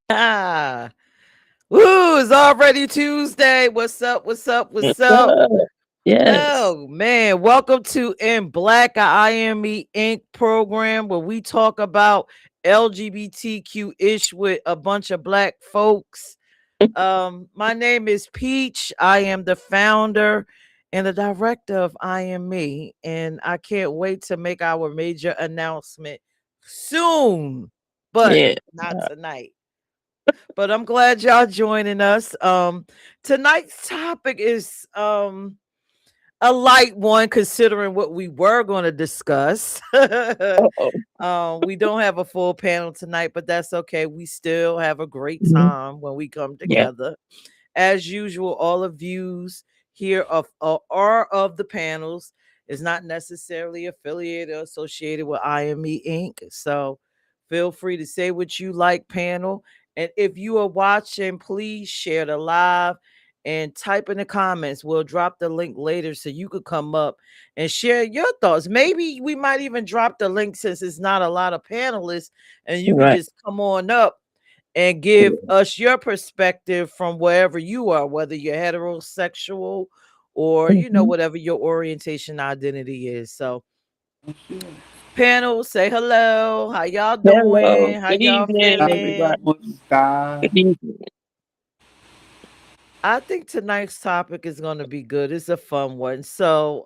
Ah, woo, it's already Tuesday. What's up? What's up? What's What's up? up? Yes. Oh man, welcome to In Black, a IME Inc. program where we talk about LGBTQ ish with a bunch of black folks. My name is Peach. I am the founder and the director of I Am Me, and I can't wait to make our major announcement soon, but Yeah. not tonight. But I'm glad y'all joining us. Tonight's topic is a light one considering what we were going to discuss. Uh-oh. We don't have a full panel tonight, but that's okay. We still have a great Mhm. time when we come Yeah. together. As usual, all the views here are of the panels is not necessarily affiliated or associated with IME Inc. So feel free to say what you like, panel. And if you are watching, please share the live and type in the comments. We'll drop the link later so you could come up and share your thoughts. Maybe we might even drop the link since it's not a lot of panelists, and you could Right. just come on up and give us your perspective from wherever you are, whether you're heterosexual or Mm-hmm. whatever your orientation identity is. So, panel, say hello. How y'all Hello. doing? How Good y'all evening, feeling? everybody. Good evening. I think tonight's topic is going to be good. It's a fun one. So,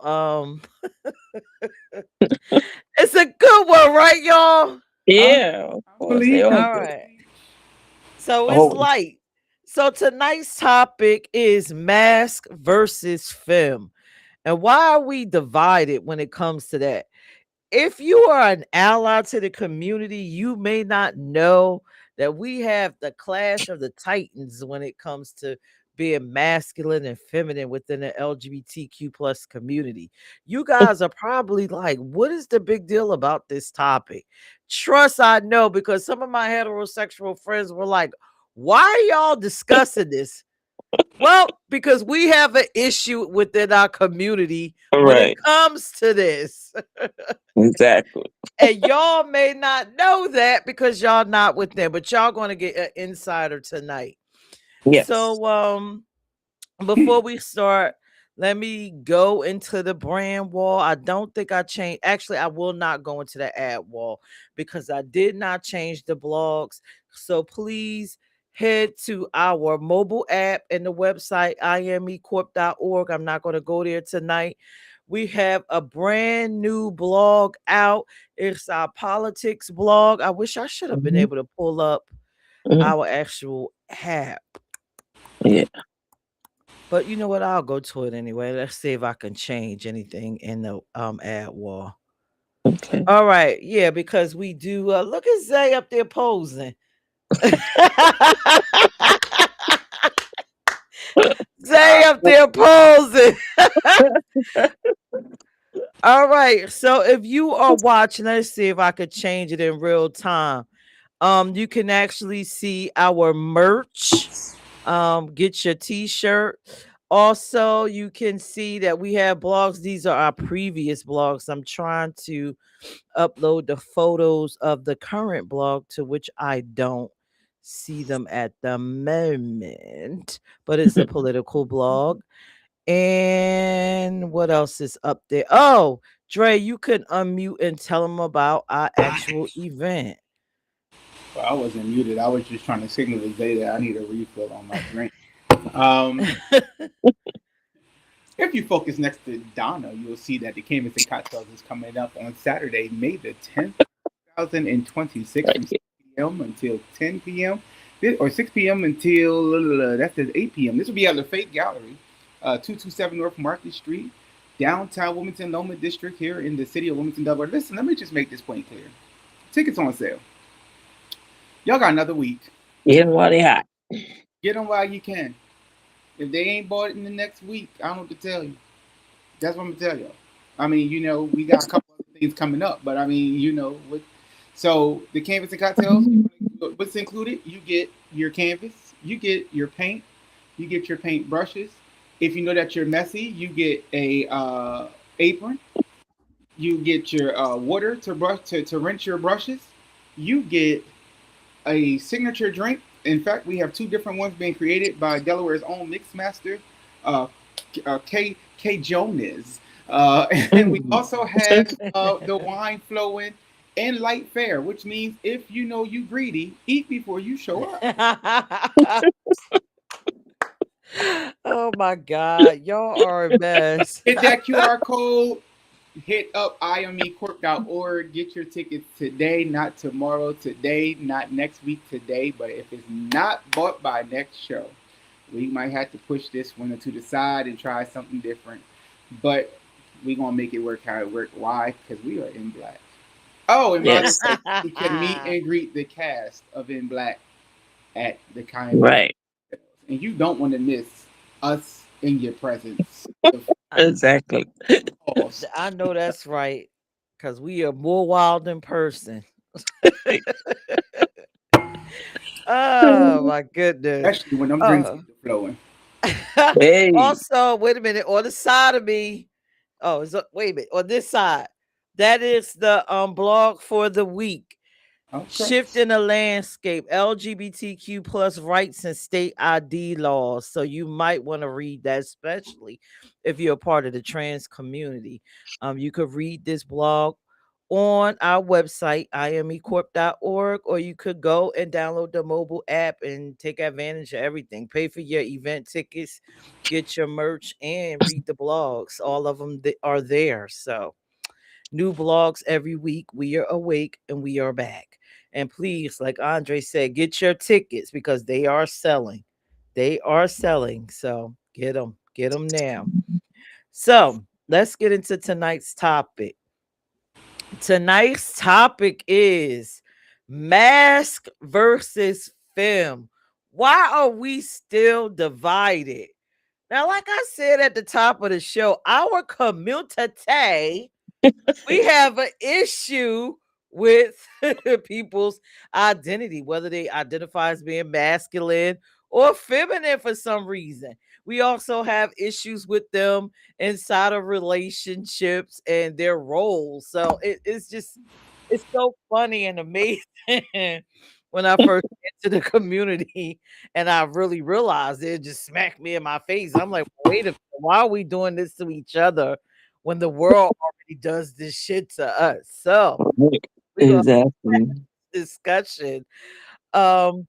it's a good one, right, y'all? Yeah, of course. They all All good. right. So it's Oh, light. So tonight's topic is mask versus film. And why are we divided when it comes to that? If you are an ally to the community, you may not know that we have the clash of the titans when it comes to being masculine and feminine within the LGBTQ plus community. You guys are probably like, what is the big deal about this topic? Trust I know, because some of my heterosexual friends were like, why are y'all discussing this? Well, because we have an issue within our community all when it right. comes to this. Exactly. And y'all may not know that because y'all not with them, but y'all going to get an insider tonight. Yes. So before we start, let me go into the brand wall. I don't think I changed. Actually, I will not go into the ad wall because I did not change the blogs. So please head to our mobile app and the website imecorp.org. I'm not going to go there tonight. We have a brand new blog out. It's our politics blog. I wish I should have been Mm-hmm. able to pull up Hmm. our actual app. Yeah. But you know what? I'll go to it anyway. Let's see if I can change anything in the ad wall. Okay. All right, yeah, because we do. Look at Zay up there posing. Zay up there posing. All right, so if you are watching, let's see if I could change it in real time. You can actually see our merch. Get your t-shirt. Also, you can see that we have blogs. These are our previous blogs. I'm trying to upload the photos of the current blog, to which I don't see them at the moment, but it's a political blog. And what else is up there? Oh, Dre, you can unmute and tell them about our actual event. Well, I wasn't muted. I was just trying to signal to Zay that I need a refill on my drink. Um, if you focus next to Donna, you'll see that the Canvas and Cocktails is coming up on Saturday, May the 10th, 2026, Right from here. 6 p.m. until 10 p.m. Or 6 p.m. until that's at 8 p.m. This will be at the Fate Gallery, 227 North Market Street, downtown Wilmington, Loma District, here in the city of Wilmington, Delaware. Listen, let me just make this point clear. Tickets on sale. Y'all got another week. Get them while they hot. Get them while you can. If they ain't bought it in the next week, I don't know what to tell you. That's what I'm gonna tell y'all. I mean, we got a couple other things coming up, but I mean, so the canvas and cocktails, what's included? You get your canvas, you get your paint, you get your paint brushes. If you know that you're messy, you get a apron. You get your water to rinse your brushes. You get a signature drink In fact, we have two different ones being created by Delaware's own mix master, uh, K Jonas. And we Mm. also have the wine flowing and light fare, which means if you know you greedy, eat before you show up. Oh my God, y'all are a mess. Hit that QR code. Hit up imecorp.org. Get your tickets today, not tomorrow, today, not next week, today. But if it's not bought by next show, we might have to push this one to the side and try something different. But we gonna make it work how it work. Why? Because we are in black. Oh, and by the Yes. way, you can meet and greet the cast of In Black at the Cayenne. Right. And you don't want to miss us in your presence. The I, Exactly. falls. I know that's right, because we are more wild in person. Oh my goodness. Especially when them drinks Uh, get to flowing. Hey. also, wait a minute. On the side of me, wait a minute. On this side, that is the blog for the week. Okay. Shift in the landscape, LGBTQ plus rights and state ID laws. So you might want to read that, especially if you're a part of the trans community. You could read this blog on our website, imecorp.org, or you could go and download the mobile app and take advantage of everything. Pay for your event tickets, get your merch, and read the blogs. All of them are there. So new blogs every week. We are awake and we are back. And please, like Andre said, get your tickets because they are selling. They are selling. So get them. Get them now. So let's get into tonight's topic. Tonight's topic is Masc versus film. Why are we still divided? Now, like I said at the top of the show, our community, we have an issue with people's identity, whether they identify as being masculine or feminine for some reason. We also have issues with them inside of relationships and their roles. So it's so funny and amazing when I first entered the community and I really realized it just smacked me in my face. I'm like, wait a minute, why are we doing this to each other when the world already does this shit to us? So we're gonna have Exactly. this discussion. Um,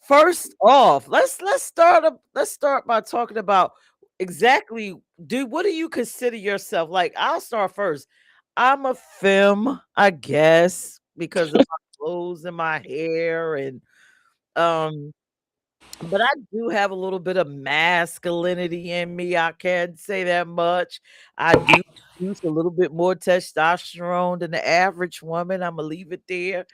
first off, let's start by talking about exactly what do you consider yourself? Like, I'll start first. I'm a femme, I guess, because of my clothes and my hair and um but I do have a little bit of masculinity in me. I can't say that much. I do use a little bit more testosterone than the average woman. I'm gonna leave it there.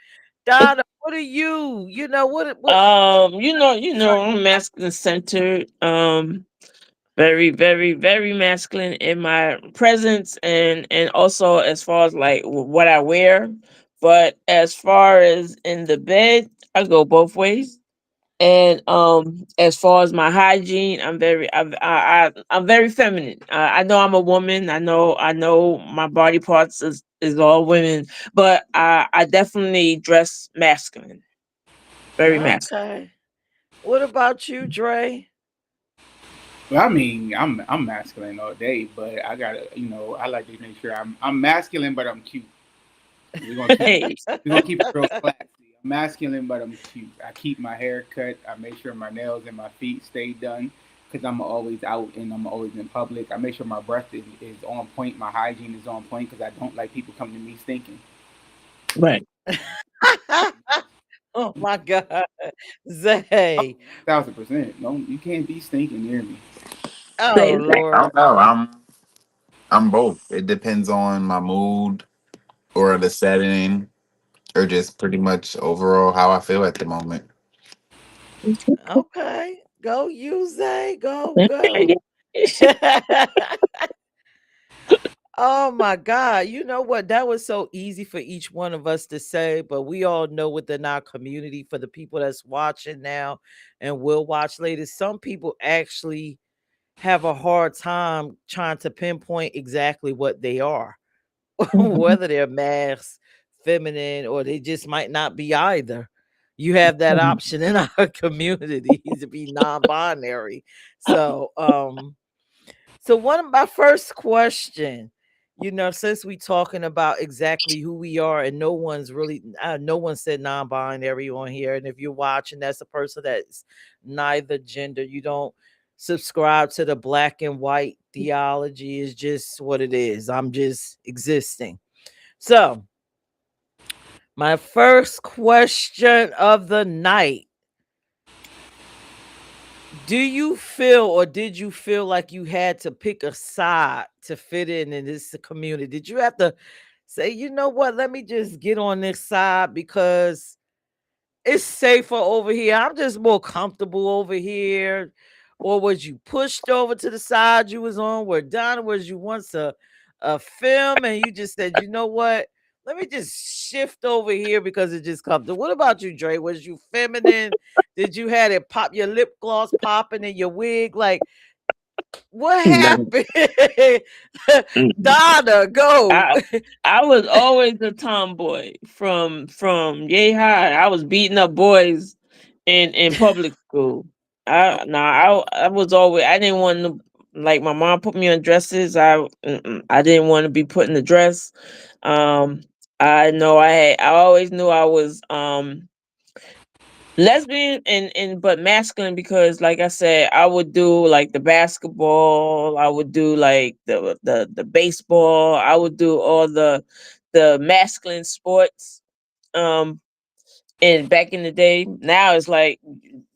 Donna, what are you? You know what? I'm masculine centered. Very, very, very masculine in my presence, and also as far as like what I wear. But as far as in the bed, I go both ways. And as far as my hygiene, I'm very feminine. I know I'm a woman. I know my body parts is all women, but I definitely dress masculine, very masculine. Okay. What about you, Dre? Well, I mean, I'm masculine all day, but I gotta, I like to make sure I'm masculine, but I'm cute. We're gonna keep Hey, we're gonna keep it real classy. I'm masculine, but I'm cute. I keep my hair cut. I make sure my nails and my feet stay done because I'm always out and I'm always in public. I make sure my breath is on point. My hygiene is on point because I don't like people coming to me stinking. right. Oh my God. Zay. 1,000%. No, you can't be stinking near me. Oh Same thing. I Lord. don't know. I'm both. It depends on my mood or the setting or just pretty much overall how I feel at the moment. Okay. Go you, Zay. Go, Hey, go. Oh my God. You know what? That was so easy for each one of us to say, but we all know within our community, for the people that's watching now and will watch later, some people actually have a hard time trying to pinpoint exactly what they are, Mhm. whether they're masked, feminine, or they just might not be either. You have that option in our community to be non-binary. So so one of my first question, since we talking about exactly who we are, and no one's really no one said non-binary on here, and if you're watching, that's a person that's neither gender. You don't subscribe to the black and white theology. Is just what it is. I'm just existing. So my first question of the night: do you feel, or did you feel like you had to pick a side to fit in this community? Did you have to say, you know what, let me just get on this side because it's safer over here? I'm just more comfortable over here. Or was you pushed over to the side you was on? Where Donna, was you once a film and you just said, you know what? Let me just shift over here because it just comes. What about you, Dre? Was you feminine? Did you had it pop your lip gloss popping in your wig? Like, what No. happened? Mm-mm. Donna, go. I I was always a tomboy from yay high. I was beating up boys in public school. I was always, I didn't want to, like, my mom put me on dresses. I didn't want to be put in the dress. Um I know I always knew I was lesbian and but masculine, because like I said, I would do like the basketball, I would do like the baseball, I would do all the masculine sports. um and back in the day, now it's like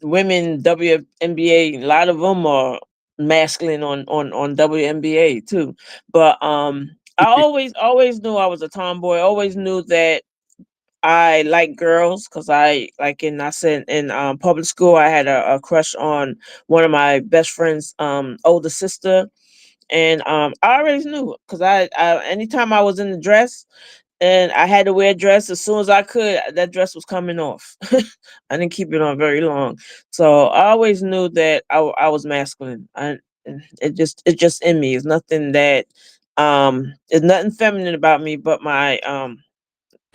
women WNBA, a lot of them are masculine on WNBA too. But I always knew I was a tomboy. Always knew that I like girls, because I said in public school, I had a crush on one of my best friend's older sister. And I always knew, because I anytime I was in the dress and I had to wear a dress, as soon as I could, that dress was coming off. I didn't keep it on very long. So I always knew that I was masculine. It just in me. It's nothing that it's nothing feminine about me, but my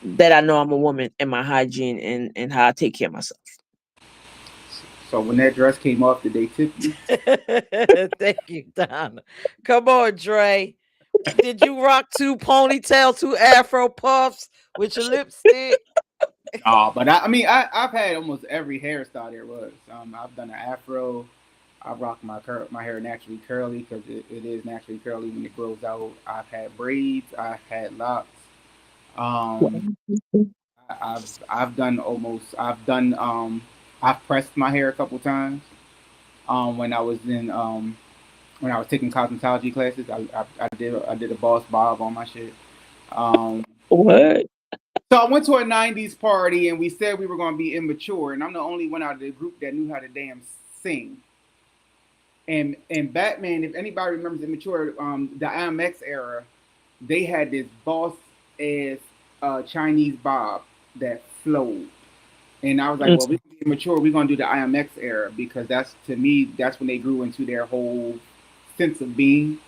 that I know I'm a woman, and my hygiene and how I take care of myself. So when that dress came off, did they tip you? Thank you, Donna. Come on, Dre. Did you rock two ponytail, two afro puffs with your lipstick? Oh, but I mean, I've had almost every hairstyle there was. I've done an afro. I rock my hair naturally curly because it is naturally curly when it grows out. I've had braids. I've had locks. Um, I've done almost. I've pressed my hair a couple times. When I was in when I was taking cosmetology classes, I did a boss bob on my shit. Um, What? so I went to a '90s party and we said we were going to be immature, and I'm the only one out of the group that knew how to damn sing. And Batman, if anybody remembers immature, the IMX era, they had this boss ass Chinese bob that flowed. And I was like, well, we're gonna be mature. We're gonna do the IMX era because that's, to me, that's when they grew into their whole sense of being.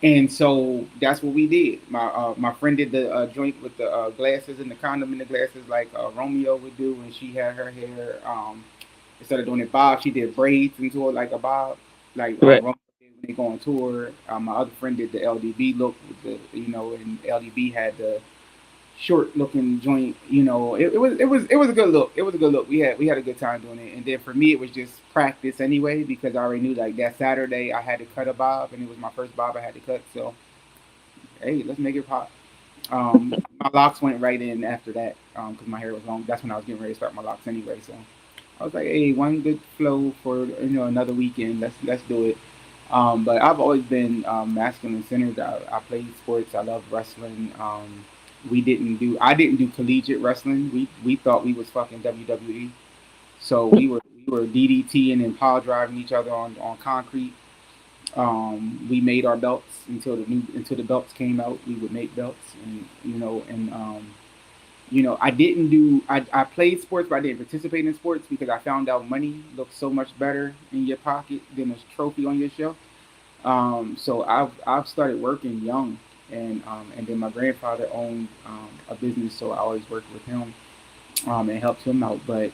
And so that's what we did. My friend did the joint with the glasses and the condom in the glasses, like Romeo would do when she had her hair. Instead of doing it bob, she did braids into it like a bob, like Right. Romeo did when they go on tour. My other friend did the LDB look with and LDB had the short looking joint. It was a good look. It was a good look. We had a good time doing it. And then for me, it was just practice anyway because I already knew like that Saturday I had to cut a bob and it was my first bob I had to cut. So hey, let's make it pop. My locks went right in after that because my hair was long. That's when I was getting ready to start my locks anyway. So I was like, hey, one good flow for another weekend. Let's do it. But I've always been masculine centered. I played sports. I love wrestling. I didn't do collegiate wrestling. We thought we was fucking WWE. So we were DDTing and power driving each other on concrete. We made our belts until the belts came out. We would make belts, and I didn't do. I played sports, but I didn't participate in sports because I found out money looks so much better in your pocket than a trophy on your shelf. So I've started working young, and then my grandfather owned a business, so I always worked with him. and helped him out. But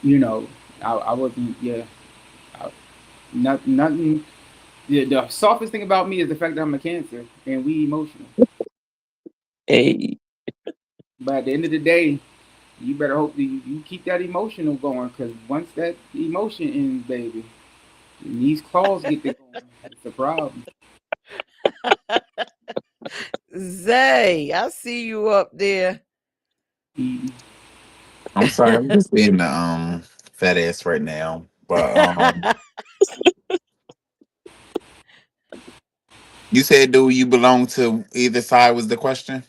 you know, I wasn't. Yeah, I, nothing. The softest thing about me is the fact that I'm a Cancer and we emotional. Hey, But at the end of the day, you better hope that you keep that emotional going, because once that emotion ends, baby, and these claws get to going, it's a problem. Zay, I see you up there. Eating. I'm sorry, I'm just being the fat ass right now. But you said, do you belong to either side? Was the question?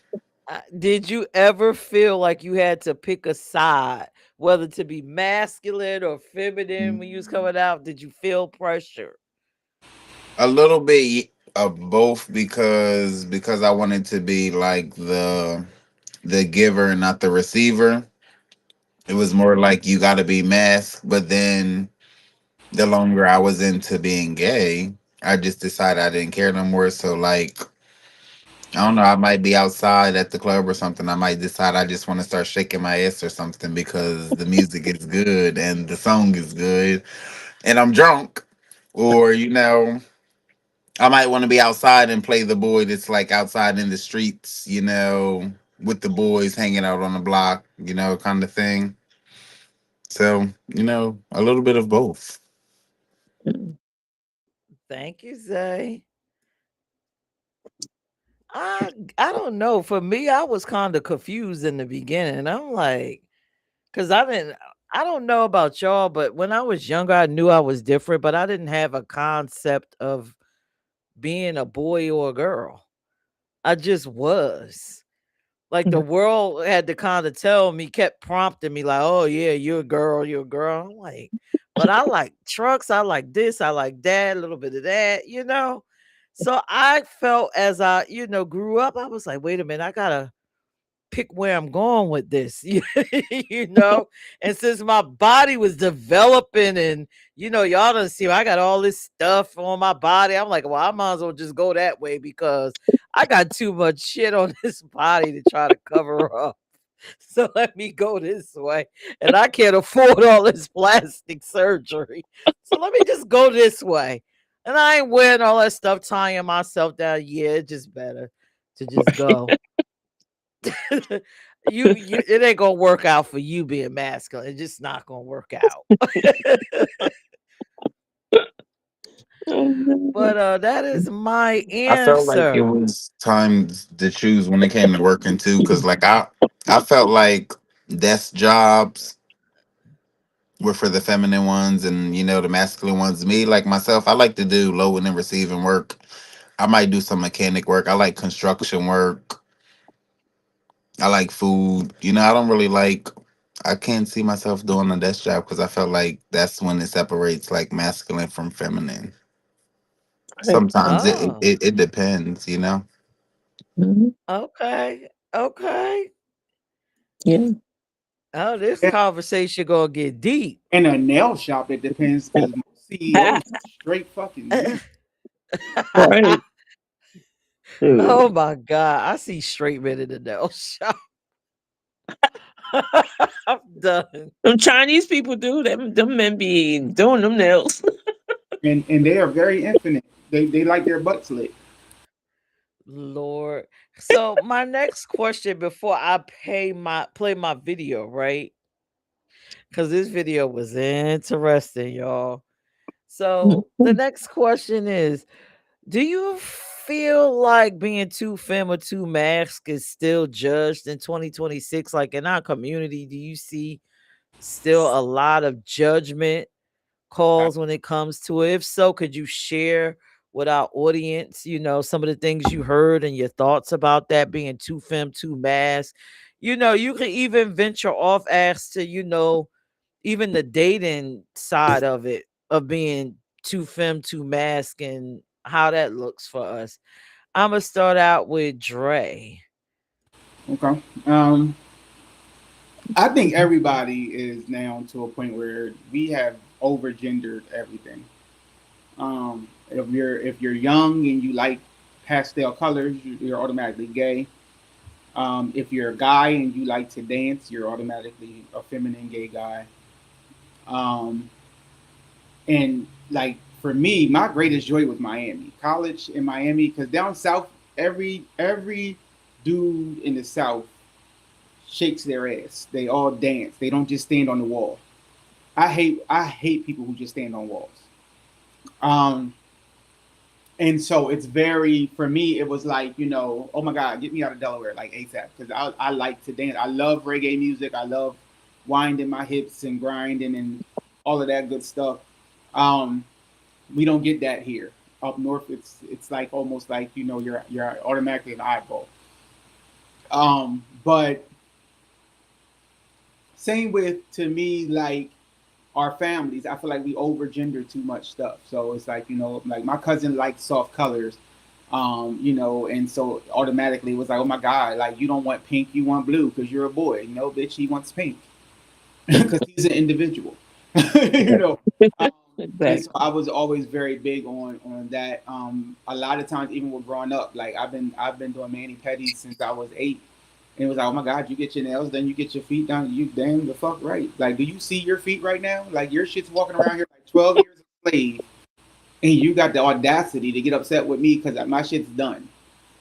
Did you ever feel like you had to pick a side, whether to be masculine or feminine when you was coming out? Did you feel pressure? A little bit of both because I wanted to be like the giver and not the receiver. It was more like you got to be masked, but then the longer I was into being gay, I just decided I didn't care no more. So like I don't know, I might be outside at the club or something. I might decide I just want to start shaking my ass or something because the music is good and the song is good and I'm drunk. Or, I might want to be outside and play the boy that's like outside in the streets, with the boys hanging out on the block, kind of thing. So, a little bit of both. Thank you, Zay. I don't know. For me, I was kind of confused in the beginning. I'm like, because I don't know about y'all, but when I was younger, I knew I was different, but I didn't have a concept of being a boy or a girl. I just was. Like the world had to kind of tell me, kept prompting me, like, oh yeah, you're a girl, you're a girl. I'm like, but I like trucks, I like this, I like that, a little bit of that. So I felt as I grew up, I was like, wait a minute, I gotta pick where I'm going with this, you know. And since my body was developing, and y'all done see I got all this stuff on my body, I'm like, well, I might as well just go that way because I got too much shit on this body to try to cover up. So let me go this way. And I can't afford all this plastic surgery. So let me just go this way. And I ain't wearing all that stuff, tying myself down. Yeah, it's just better to just go. You it ain't gonna work out for you being masculine. It's just not gonna work out. But that is my I felt like it answer. was time to choose when it came to working too, because like I felt like desk jobs were for the feminine ones and the masculine ones. Me, like myself, I like to do low and receiving work. I might do some mechanic work. I like construction work. I like food. I don't really like. I can't see myself doing a desk job because I felt like that's when it separates like masculine from feminine. right. Sometimes it Oh, it, it depends. Mhm. okay. Okay. Yeah. Oh, this Yeah, conversation gonna get deep. in a nail shop, it depends, because most CEOs straight fucking men. Right. Oh Dude. my god. I see straight men in the nail shop. I'm done. Them Chinese people do them men be doing them nails. And they are very infinite. They like their butts licked. Lord. So my next question before I play my video, right? Because this video was interesting, y'all. So the next question is, do you feel like being too femme or too mask is still judged in 2026? Like in our community, do you see still a lot of judgment calls when it comes to it? If so, could you share with our audience, some of the things you heard and your thoughts about that being too femme, too mask? You can even venture off as to, even the dating side of it, of being too femme, too mask, and how that looks for us. I'm gonna start out with Dre. Okay. I think everybody is now to a point where we have over gendered everything. If you're young and you like pastel colors, you're automatically gay. If you're a guy and you like to dance, you're automatically a feminine gay guy. Um, and like for me, my greatest joy was Miami, college in Miami, because down south, every dude in the south shakes their ass. They all dance. They don't just stand on the wall. I hate people who just stand on walls. Um, and so it's very for me. It was like oh my God, get me out of Delaware like ASAP because I like to dance. I love reggae music. I love winding my hips and grinding and all of that good stuff. Um, we don't get that here up north. It's like almost like you're automatically an eyeball. But same with to me like our families. I feel like we over gender too much stuff. So it's like like my cousin likes soft colors, and so automatically it was like, oh my God, like you don't want pink, you want blue because you're a boy. No, bitch, he wants pink because he's an individual. you know. Um, and so Exactly. I was always very big on that. A lot of times, even with growing up, like I've been doing mani pedis since I was 8. And it was like, oh my God, you get your nails done, you get your feet done, you damn the fuck right. Like, do you see your feet right now? Like, your shit's walking around here like 12 years a slave, and you got the audacity to get upset with me because my shit's done.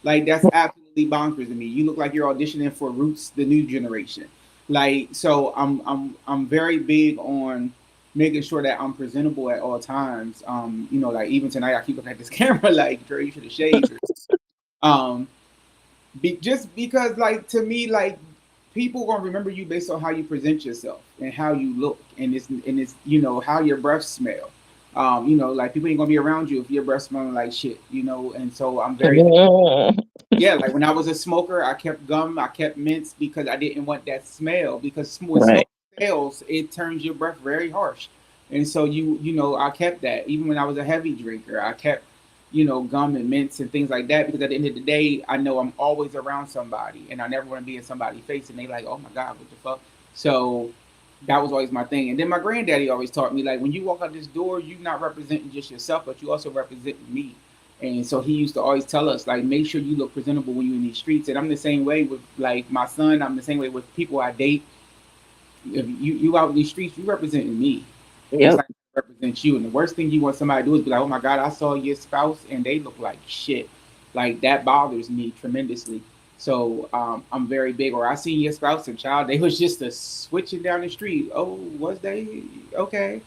Like, that's absolutely bonkers to me. You look like you're auditioning for Roots, the new generation. Like, so I'm very big on making sure that I'm presentable at all times. Like even tonight, I keep looking at this camera like, Dre, you should have shaved. Um, just because like to me like people gonna remember you based on how you present yourself and how you look and it's how your breath smell. Like people ain't gonna be around you if your breath smelling like shit. And so I'm very yeah, like when I was a smoker, I kept gum, I kept mints because I didn't want that smell. Because when smoke Right. fails, it turns your breath very harsh. And so I kept that. Even when I was a heavy drinker, I kept, gum and mints and things like that. Because at the end of the day, I know I'm always around somebody, and I never want to be in somebody's face, and they like, oh my God, what the fuck? So that was always my thing. And then my granddaddy always taught me like when you walk out this door, you're not representing just yourself, but you also representing me. And so he used to always tell us, like, make sure you look presentable when you're in these streets. And I'm the same way with like my son. I'm the same way with people I date. If you out in these streets, you representing me, just Yep. like I represent you. And the worst thing you want somebody to do is be like, oh my God, I saw your spouse and they look like shit. Like that bothers me tremendously. So I'm very big. Or I seen your spouse and child, they was just a switching down the street. Oh, was they okay?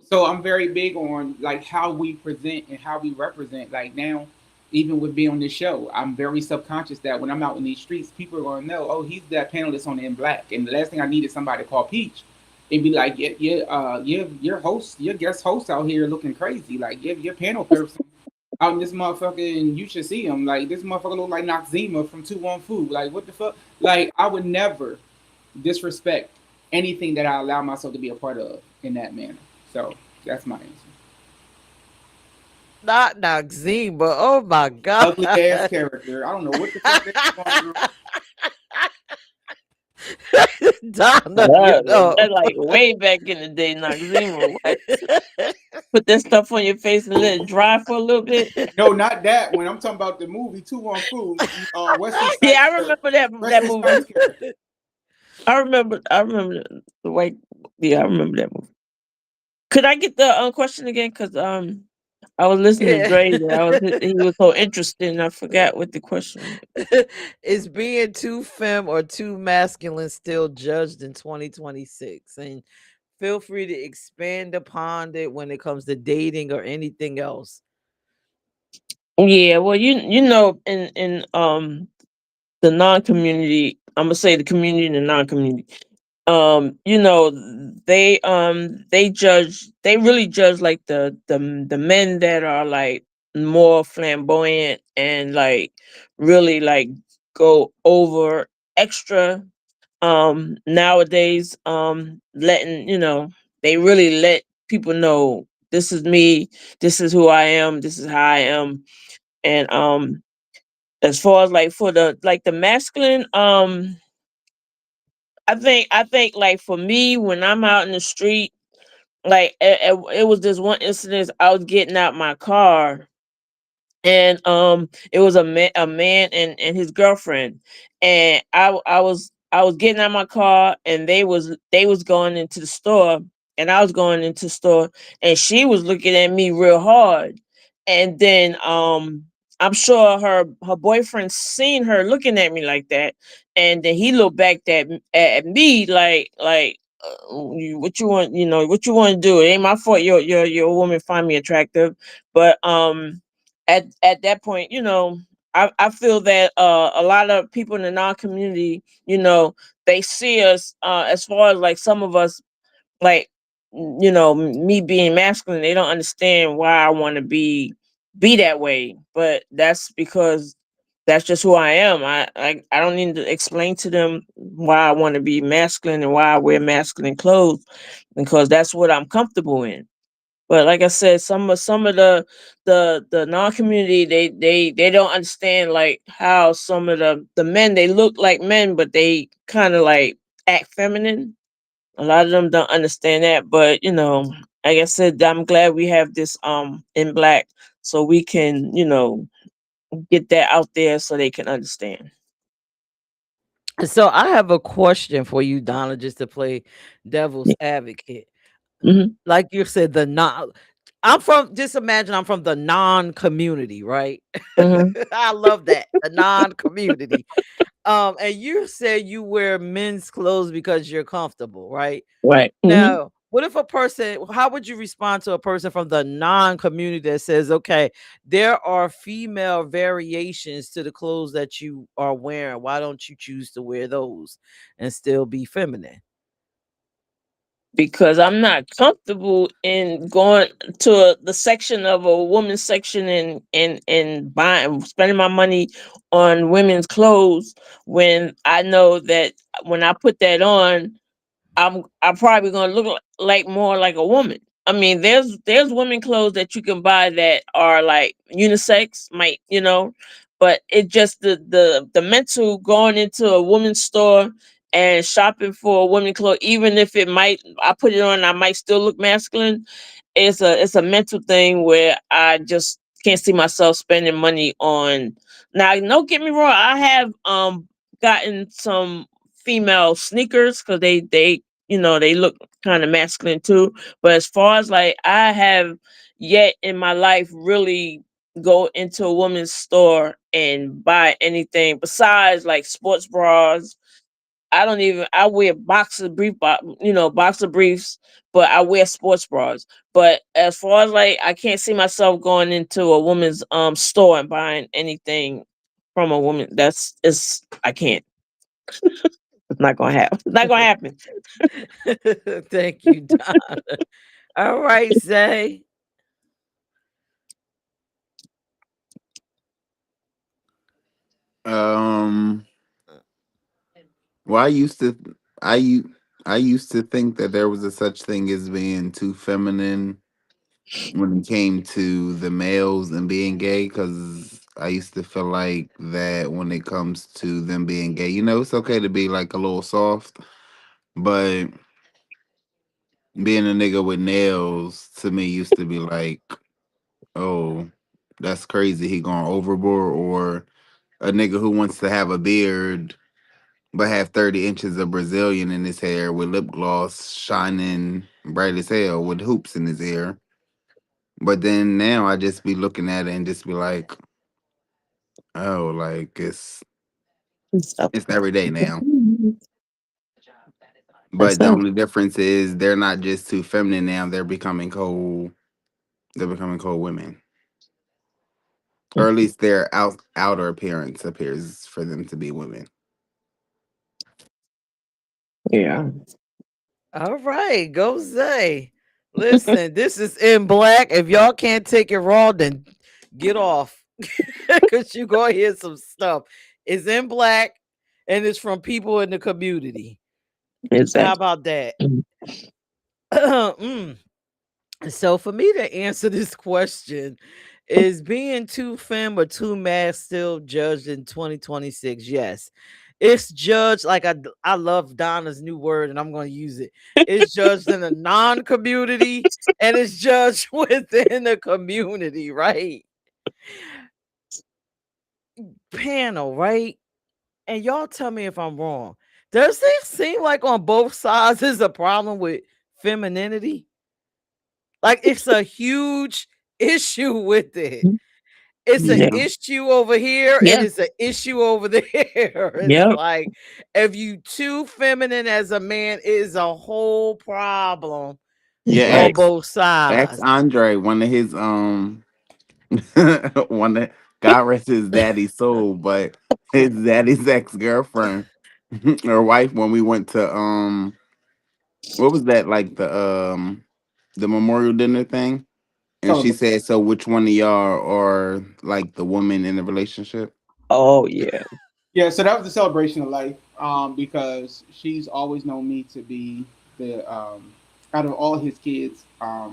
So I'm very big on like how we present and how we represent. Like now, even with being on this show, I'm very subconscious that when I'm out in these streets, people are going to know, oh, he's that panelist on the In Black. And the last thing I need is somebody to call Peach and be like, your host, your guest host out here looking crazy. Like your panel person out in this motherfucker, and you should see him. Like this motherfucker look like Noxzema from Two One Food. Like what the fuck? Like I would never disrespect anything that I allow myself to be a part of in that manner. So that's my answer. Not Naxim, but oh my God. Ugly ass character. I don't know what the fuck they're going through. Donna, That like way back in the day, Noxzema. What? Put that stuff on your face and let it dry for a little bit. No, not that one. I'm talking about the movie Two One Food. Wesley Yeah, I Snipes character. remember that Wesley movie. Snipes character. I remember the white. Yeah, I remember that movie. Could I get the question again? Cause I was listening to Yeah. Dre. And he was so interested, and I forgot what the question was. Is being too femme or too masculine still judged in 2026? And feel free to expand upon it when it comes to dating or anything else. Yeah, well, in the non community, I'm gonna say the community and the non community. You know, they really judge like the men that are like more flamboyant and like really like go over extra nowadays, letting they really let people know, this is me, this is who I am, this is how I am. And as far as like for the masculine, I think like for me, when I'm out in the street, like it was this one incident. I was getting out my car, and it was a man and his girlfriend, and I was getting out my car, and they was going into the store, and I was going into the store, and she was looking at me real hard, and then I'm sure her boyfriend seen her looking at me like that, and then he looked back at me like what you want, what you want to do. It ain't my fault your woman find me attractive. But at that point, I feel that a lot of people in the non community, they see us, as far as like some of us, like, me being masculine, they don't understand why I want to be that way. But that's because that's just who I am. I don't need to explain to them why I want to be masculine and why I wear masculine clothes, because that's what I'm comfortable in. But like I said, some of the non community, they don't understand like how some of the men, they look like men, but they kind of like act feminine. A lot of them don't understand that. But like I said, I'm glad we have this in black, so we can get that out there so they can understand. So I have a question for you, Donna, just to play devil's advocate. Hmm. Like you said, the non I'm from just imagine I'm from the non-community, right? Hmm. I love that. The non-community. And you said you wear men's clothes because you're comfortable, right? Right. Hmm. Now, what if a person, how would you respond to a person from the non-community that says, okay, there are female variations to the clothes that you are wearing. Why don't you choose to wear those and still be feminine? Because I'm not comfortable in going to the section of a woman's section and buying, spending my money on women's clothes, when I know that when I put that on, I'm probably gonna look like more like a woman. I mean, there's women clothes that you can buy that are like unisex, might, but it just the mental going into a woman's store and shopping for a woman clothes, even if it might, I put it on, I might still look masculine. It's a mental thing where I just can't see myself spending money on. Now, don't get me wrong, I have gotten some female sneakers because they look kind of masculine too. But as far as like, I have yet in my life really go into a woman's store and buy anything besides like sports bras. I wear boxer briefs, but I wear sports bras. But as far as like, I can't see myself going into a woman's store and buying anything from a woman. I can't. It's not gonna happen. It's not gonna happen. Thank you, Don. All right, Zay. Um, well, I u- I used to think that there was a such thing as being too feminine when it came to the males and being gay, because I used to feel like that when it comes to them being gay, it's okay to be like a little soft, but being a nigga with nails to me used to be like, oh, that's crazy. He going overboard. Or a nigga who wants to have a beard but have 30 inches of Brazilian in his hair with lip gloss shining bright as hell with hoops in his ear. But then now I just be looking at it and just be like, oh, like So, it's every day now. that's But the that. only difference is they're not just too feminine now, they're becoming cold. They're becoming cold women. Or at least their outer appearance appears for them to be women. Yeah. All right, go Zay. Listen, this is in black. If y'all can't take it raw, then get off. Cause you gonna hear some stuff. It's in black and it's from people in the community. How Exactly. about that? Mm. So for me to answer this question, is being too femme or too mask still judged in 2026? Yes. It's judged like I love Donna's new word and I'm going to use it. It's judged in a non-community and it's judged within the community, right? panel, right? And y'all tell me if I'm wrong. Does it seem like on both sides is a problem with femininity? Like it's a huge issue with it. It's an Yeah. issue over here and Yeah. it's an issue over there. It's Yep. like if you too feminine as a man, it is a whole problem Yeah, on Right. both ex sides. Andre, one of his one of God rest his daddy's soul, but his daddy's ex girlfriend or wife when we went to what was that, like the memorial dinner thing? And she Celebration. said, "So which one of y'all are like the woman in the relationship?" Oh yeah. Yeah, so that was the celebration of life. Because she's always known me to be the out of all his kids. How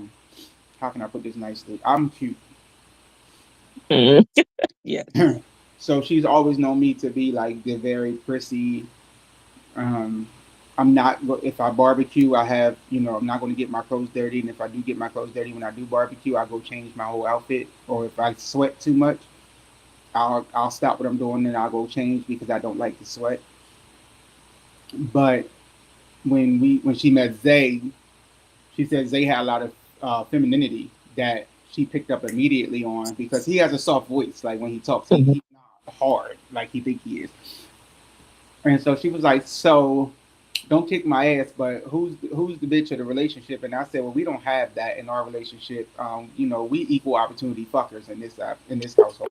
can I put this nicely? I'm cute. Mhm. Yeah. So she's always known me to be like the very prissy. Um, I'm not if I barbecue, I have I'm not going to get my clothes dirty, and if I do get my clothes dirty when I do barbecue, I go change my whole outfit. Or if I sweat too much, I'll stop what I'm doing and I'll go change because I don't like to sweat. But when she met Zay, she said Zay had a lot of femininity that she picked up immediately on because he has a soft voice. Like when he talks, Mhm. he's not hard like he think he is. And so she was like, "So don't kick my ass, but who's the bitch of the relationship?" And I said, "Well, we don't have that in our relationship. We equal opportunity fuckers in this household."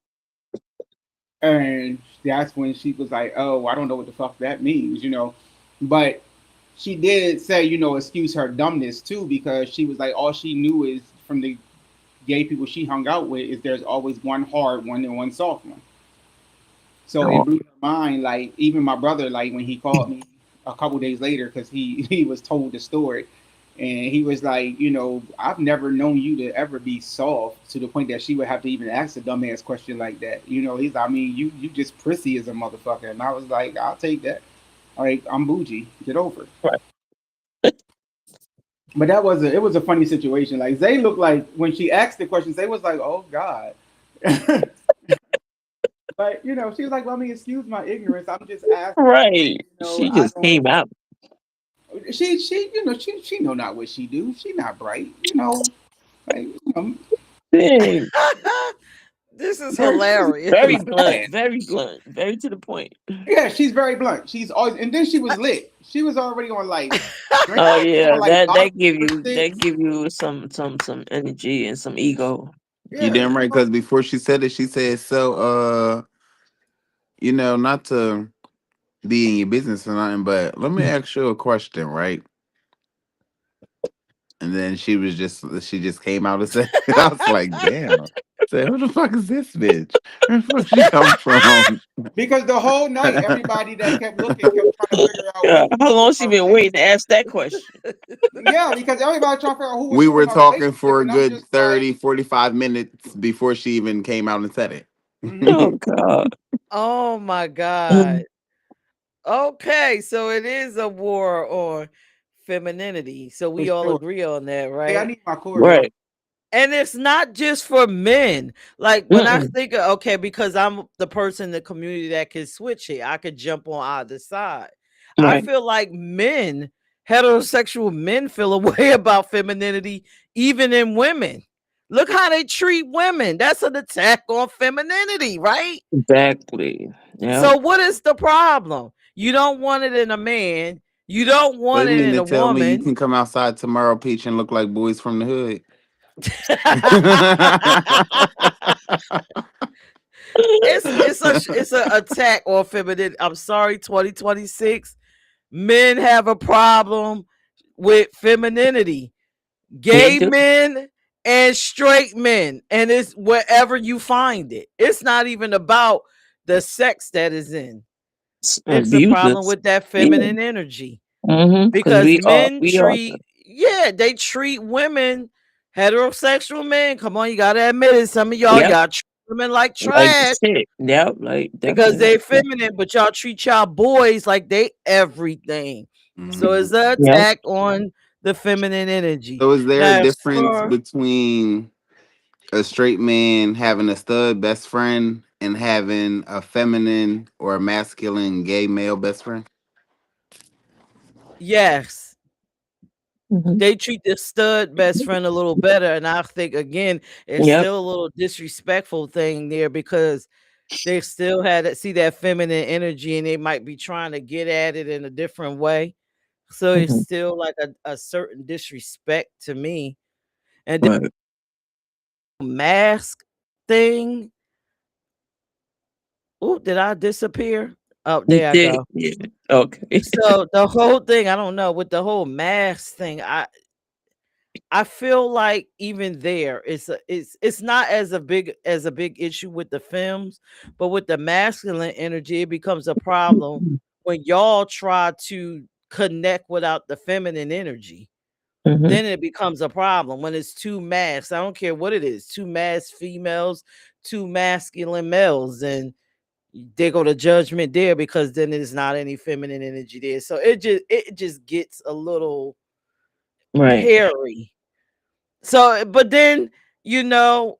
And that's when she was like, "Oh, I don't know what the fuck that means. But she did say, excuse her dumbness too, because she was like, all she knew is from the gay people she hung out with is there's always one hard one and one soft one. So it Oh, blew her mind. Like even my brother, like when he called me a couple days later, because he was told the story, and he was like, I've never known you to ever be soft to the point that she would have to even ask a dumbass question like that. He's, I mean, you just prissy as a motherfucker, and I was like, I'll take that. Like I'm bougie, get over it. right. But it was a funny situation. Like Zay looked like when she asked the question, Zay was like, "Oh God." But she was like, "Let me excuse my ignorance. I'm just asking. Right. She I just don't." came out. She know not what she do. She not bright. Like Dang. This is she's hilarious. Very like blunt. that. Very blunt. Very to the point. Yeah, she's very blunt. She's always, and then she was lit. She was already on like drinking Oh on yeah. like vodka That sticks. give you some energy and some ego. You Yeah, damn right, because before she said it, she said, "So, not to be in your business or nothing, but let me ask you a question, right?" And then she just came out and said, I was like, "Damn." Say, who the fuck is this bitch? Where the fuck she come from? because the whole night everybody that kept looking kept trying to figure out Yeah. who How was long in she her been relationship. waiting to ask that question? Yeah, because everybody trying to figure out who was We who in were her talking relationship, for a and I'm good just like, 30, 45 minutes before she even came out and said mm-hmm, Oh it. God. Oh my Mm. God. Okay, so it is a war on femininity. So for we all sure. agree on that, Hey, I right? need my choreo. Right. And it's not just for men. Like when I Mm-mm. think of, okay, because I'm the person in the community that can switch it, I could jump on either side. I Right. feel like men, heterosexual men, feel a way about femininity, even in women. Look how they treat women. That's an attack on femininity, right? Exactly. Yep. So what is the problem? You don't want it in a man. You don't So want you it mean in to a tell me you woman. can come outside tomorrow, Peach, and look like boys from the hood? It's a attack on femininity. I'm sorry, 2026. Men have a problem with femininity. They Gay do. men and straight men, and it's wherever you find it. It's not even about the sex that is in. It's a problem Abusers. with that Yeah. feminine energy. Because Because men we are. treat, yeah, they treat women, heterosexual men. Come on, you gotta admit it. Some of Yep. y'all treat women like Like trash shit. Yep. Like because definitely they like that. feminine, but y'all treat y'all boys like they everything. So Mhm. it's an Yep. attack on the feminine energy. So is there a Now, difference for between a straight man having a stud best friend in having a feminine or a masculine gay male best friend? Yes, Mhm. they treat the stud best friend a little better, and I think again it's Yep. still a little disrespectful thing there because they still had that see that feminine energy, and they might be trying to get at it in a different way. So it's Mhm. still like a certain disrespect to me. And Right. the mask thing. Oh, did I disappear? Oh, You there I did. go. Yeah. Okay. So the whole thing, I don't know, with the whole mask thing, I feel like even there, it's not as a big issue with the films, but with the masculine energy, it becomes a problem when y'all try to connect without the feminine energy. Mhm. Then it becomes a problem when it's two masks. I don't care what it is, two masked females, two masculine males, and they go to judgment there because then there's not any feminine energy there. So it just gets a little Right. hairy. So, but then, you know,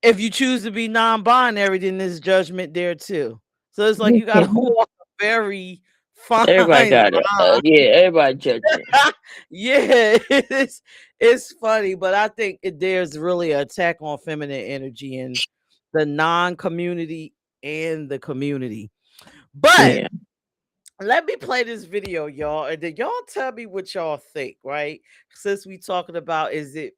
if you choose to be non-binary, then there's judgment there too. So it's like you got to walk a very fine Everybody line. got it. Yeah. Everybody judging. Yeah, it's funny, but I think there's really an attack on feminine energy in the non-community and the community. But Yeah. let me play this video, y'all, and then y'all tell me what y'all think, right? Since we talking about is it,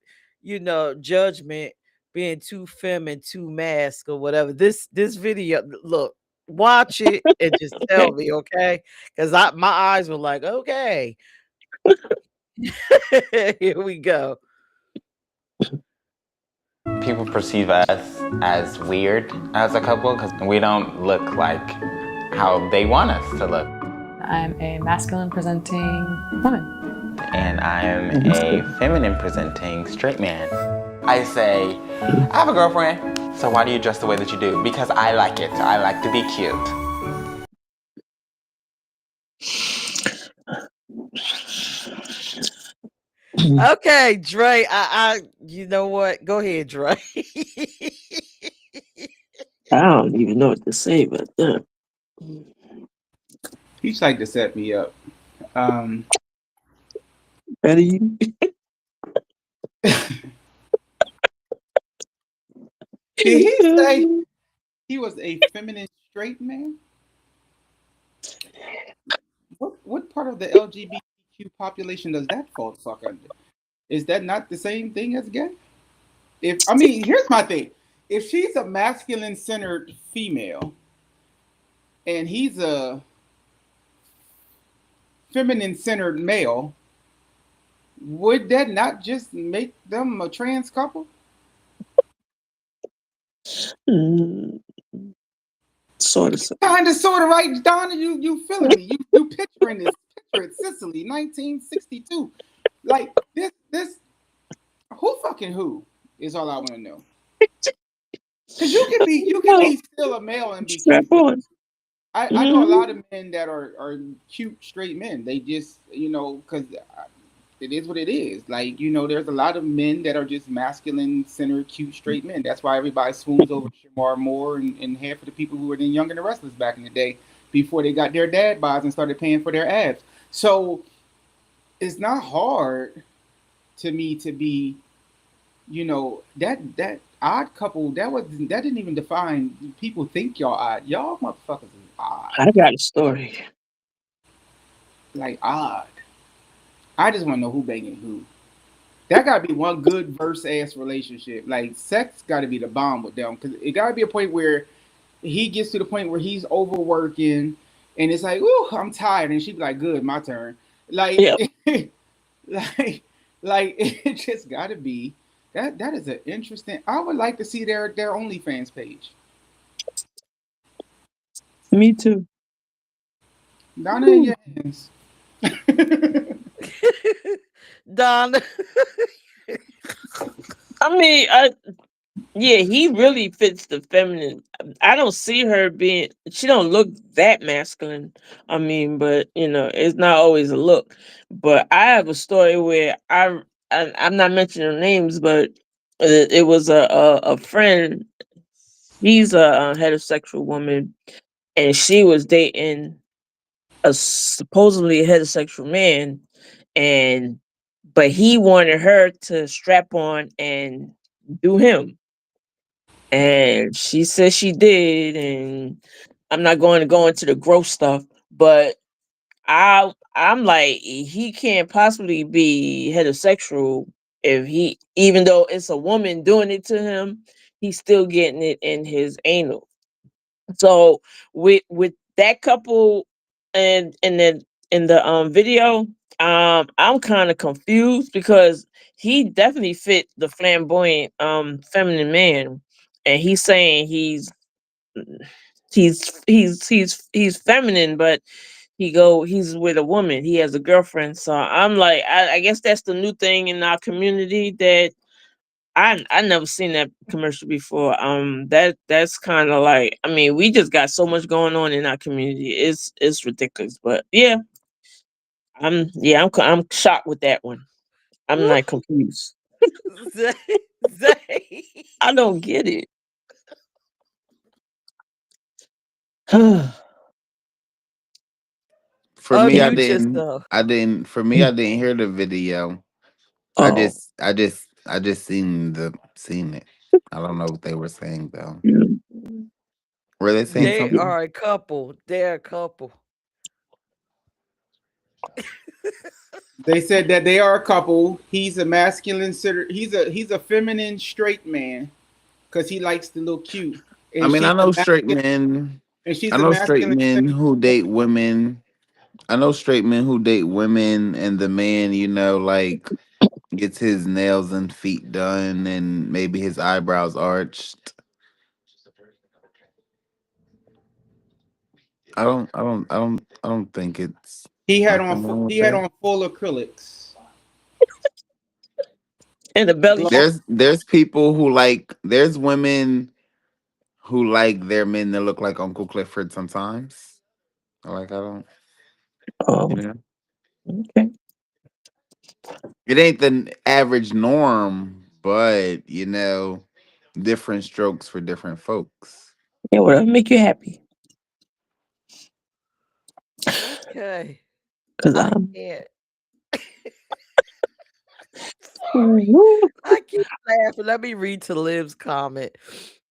judgment being too femme and too mask or whatever. This video, look, watch it and just tell Okay. me, okay? Because my eyes were like, okay, here we go. People perceive us as weird as a couple because we don't look like how they want us to look. I'm a masculine presenting woman. And I am a feminine presenting straight man. I say, I have a girlfriend, so why do you dress the way that you do? Because I like it. I like to be cute. Okay, Dre. You know what? Go ahead, Dre. I don't even know what to say about that. He's like to set me up. Um, Better you. did he say he was a feminine straight man? What part of the LGBTQ population does that fall the fuck under? Is that not the same thing as gay? If I mean, here's my thing: if she's a masculine centered female and he's a feminine centered male, would that not just make them a trans couple? Mm, sort of. Kind of, sort of, right, Donna? You feeling me? You picturing this? Picture it, Sicily, 1962. Like this. Who fucking who is all I want to know. Because you can be still a male and be Strap cute. on. I know a Mhm. lot of men that are cute straight men. They just because it is what it is. Like there's a lot of men that are just masculine centered cute straight men. That's why everybody swoons over Shamar Moore and half of the people who were in Young and the Restless back in the day before they got their dad bods and started paying for their abs. So it's not hard to me to be that odd couple that didn't even define people think y'all odd. Y'all motherfuckers is odd. I got a story. Like odd. I just want to know who banging who. That gotta be one good verse ass relationship. Like sex gotta be the bomb with them because it gotta be a point where he gets to the point where he's overworking and it's like, ooh, I'm tired, and she be like, good, my turn. Like, Yep. like, like it just gotta be that is an interesting. I would like to see their OnlyFans page. Me too. Donna in your hands. Don. I mean, yeah, he really fits the feminine. I don't see her being. She don't look that masculine. I mean, but it's not always a look. But I have a story where I'm not mentioning names, but it was a friend. He's a heterosexual woman, and she was dating a supposedly heterosexual man, and but he wanted her to strap on and do him, and she said she did, and I'm not going to go into the gross stuff, but I'm like, he can't possibly be heterosexual if he, even though it's a woman doing it to him, he's still getting it in his anal. So with that couple, and in the video, I'm kind of confused because he definitely fit the flamboyant feminine man, and he's saying he's feminine, but he's with a woman. He has a girlfriend. So I'm like, I guess that's the new thing in our community that I never seen that commercial before. That's kind of like, I mean, we just got so much going on in our community. It's ridiculous. But yeah, I'm shocked with that one. I'm Woo, not confused. Zay, Zay. I don't get it. Oh, For me, I Unmute didn't. yourself. I didn't. For me, I didn't hear the video. I just seen it. I don't know what they were saying though. Were they saying They something? are a couple. They're a couple. They said that they are a couple. He's a masculine. He's a feminine straight man because he likes to look cute, I and mean, she's I a know straight masculine, men. and she's I a know straight masculine. men who date women. I know straight men who date women, and the man, like gets his nails and feet done, and maybe his eyebrows arched. I don't think it's nothing wrong with He had that. on full acrylics. and the belly. Glow. There's people who there's women who like their men that look like Uncle Clifford sometimes. Like I don't, you Oh, know, okay. it ain't the average norm, but different strokes for different folks. Yeah, whatever make you happy. Okay. Cause I can't. Sorry. Woo. I keep laughing. Let me read Talib's comment.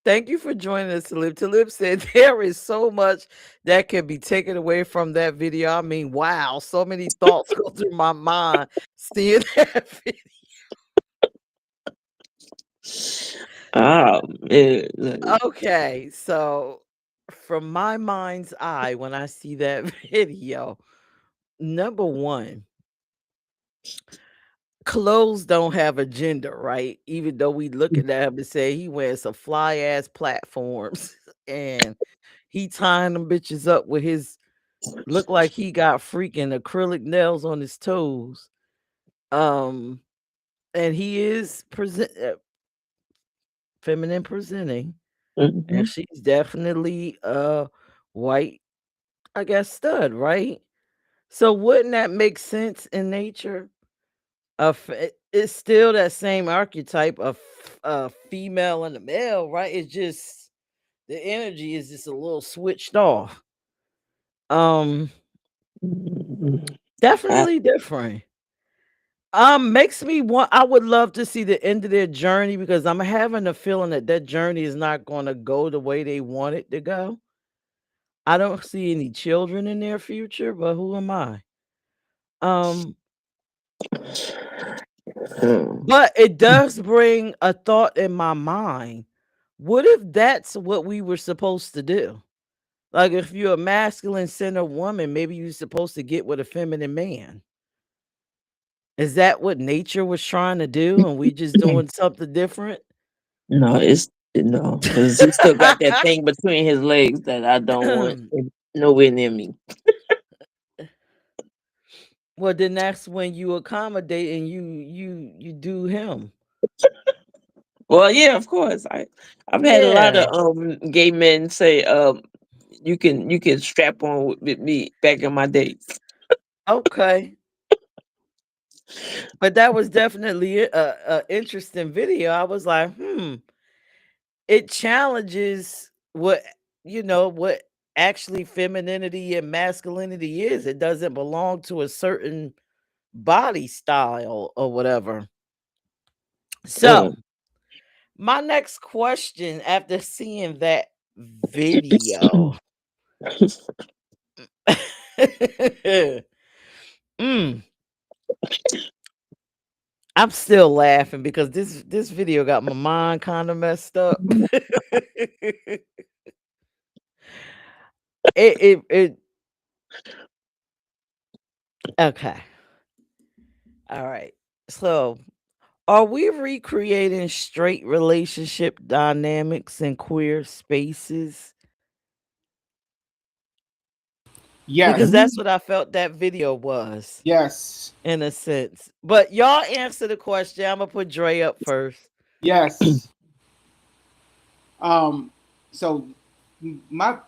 Thank you for joining us, Talib. Talib said there is so much that can be taken away from that video. I mean, wow, so many thoughts go through my mind seeing that video. Oh man. Okay, so from my mind's eye, when I see that video, number one, clothes don't have a gender, right? Even though we look at him and say he wears some fly ass platforms and he tying them bitches up with his look like he got freaking acrylic nails on his toes. Um, and he is feminine presenting, and Mhm. she's definitely a white, I guess, stud, right? So wouldn't that make sense in nature? It's still that same archetype of a female and a male, right? It's just the energy is just a little switched off. Um, Mhm. I, definitely different. Makes me want. I would love to see the end of their journey because I'm having a feeling that that journey is not going to go the way they want it to go. I don't see any children in their future, but who am I? Um, mm, but it does bring a thought in my mind. What if that's what we were supposed to do? Like if you're a masculine center woman, maybe you're supposed to get with a feminine man. Is that what nature was trying to do and we just doing something different? no, it's no, because he still got that thing between his legs that I don't want nowhere near me. Well, then that's when you accommodate and you do him. Well, yeah, of course. I've had a lot Yeah. of gay men say you can strap on with me back in my days. Okay. But that was definitely a interesting video. I was like, it challenges what what actually femininity and masculinity is. It doesn't belong to a certain body style or whatever. So, Mm. my next question after seeing that video. Mm, I'm still laughing because this video got my mind kind of messed up. It okay. All right. So, are we recreating straight relationship dynamics in queer spaces? Because Yes. that's what I felt that video was, Yes. in a sense. But y'all answer the question. I'm gonna put Dre up first. Yes. So my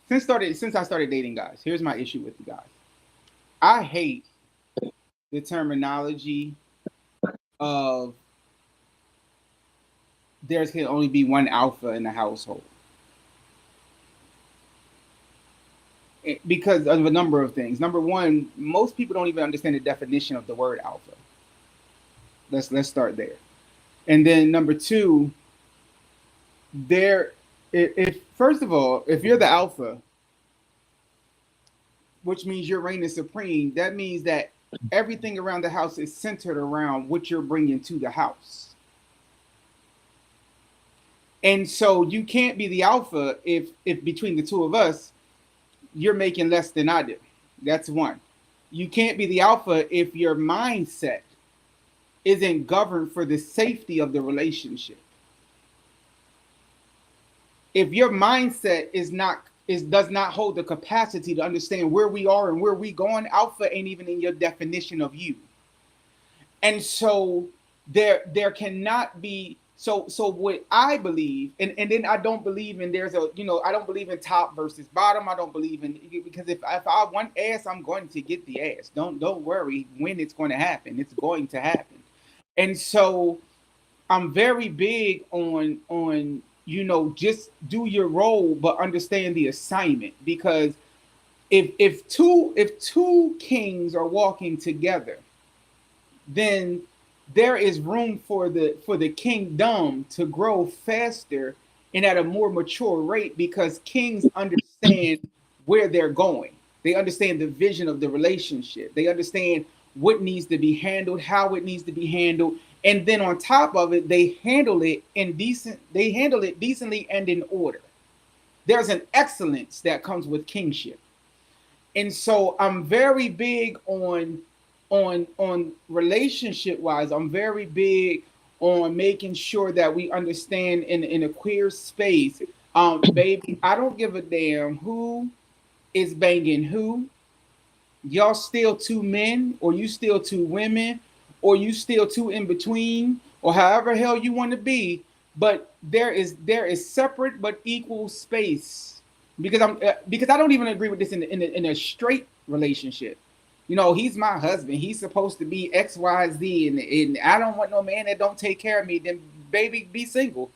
since I started dating guys, here's my issue with the guys. I hate the terminology of there can only be one alpha in the household. Because of a number of things. Number one, most people don't even understand the definition of the word alpha. Let's start there. And then number two, there if first of all, if you're the alpha, which means you're reigning supreme, that means that everything around the house is centered around what you're bringing to the house. And so you can't be the alpha if between the two of us you're making less than I do. That's one. You can't be the alpha if your mindset isn't governed for the safety of the relationship. If your mindset does not hold the capacity to understand where we are and where we going, alpha ain't even in your definition of you. And so there cannot be so what I believe, and then I don't believe in I don't believe in top versus bottom. I don't believe in, because if I want ass, I'm going to get the ass. Don't worry when it's going to happen. It's going to happen. And so I'm very big on just do your role, but understand the assignment. Because if two kings are walking together, then there is room for the kingdom to grow faster and at a more mature rate, because kings understand where they're going. They understand the vision of the relationship. They understand what needs to be handled, how it needs to be handled, and then on top of it, they handle it decently and in order. There's an excellence that comes with kingship. And so I'm very big on relationship wise. I'm very big on making sure that we understand in a queer space. Baby, I don't give a damn who is banging who. Y'all still two men, or you still two women, or you still two in between, or however hell you want to be. But there is separate but equal space, because I don't even agree with this in a straight relationship. He's my husband. He's supposed to be X, Y, Z, and I don't want no man that don't take care of me. Then baby, be single.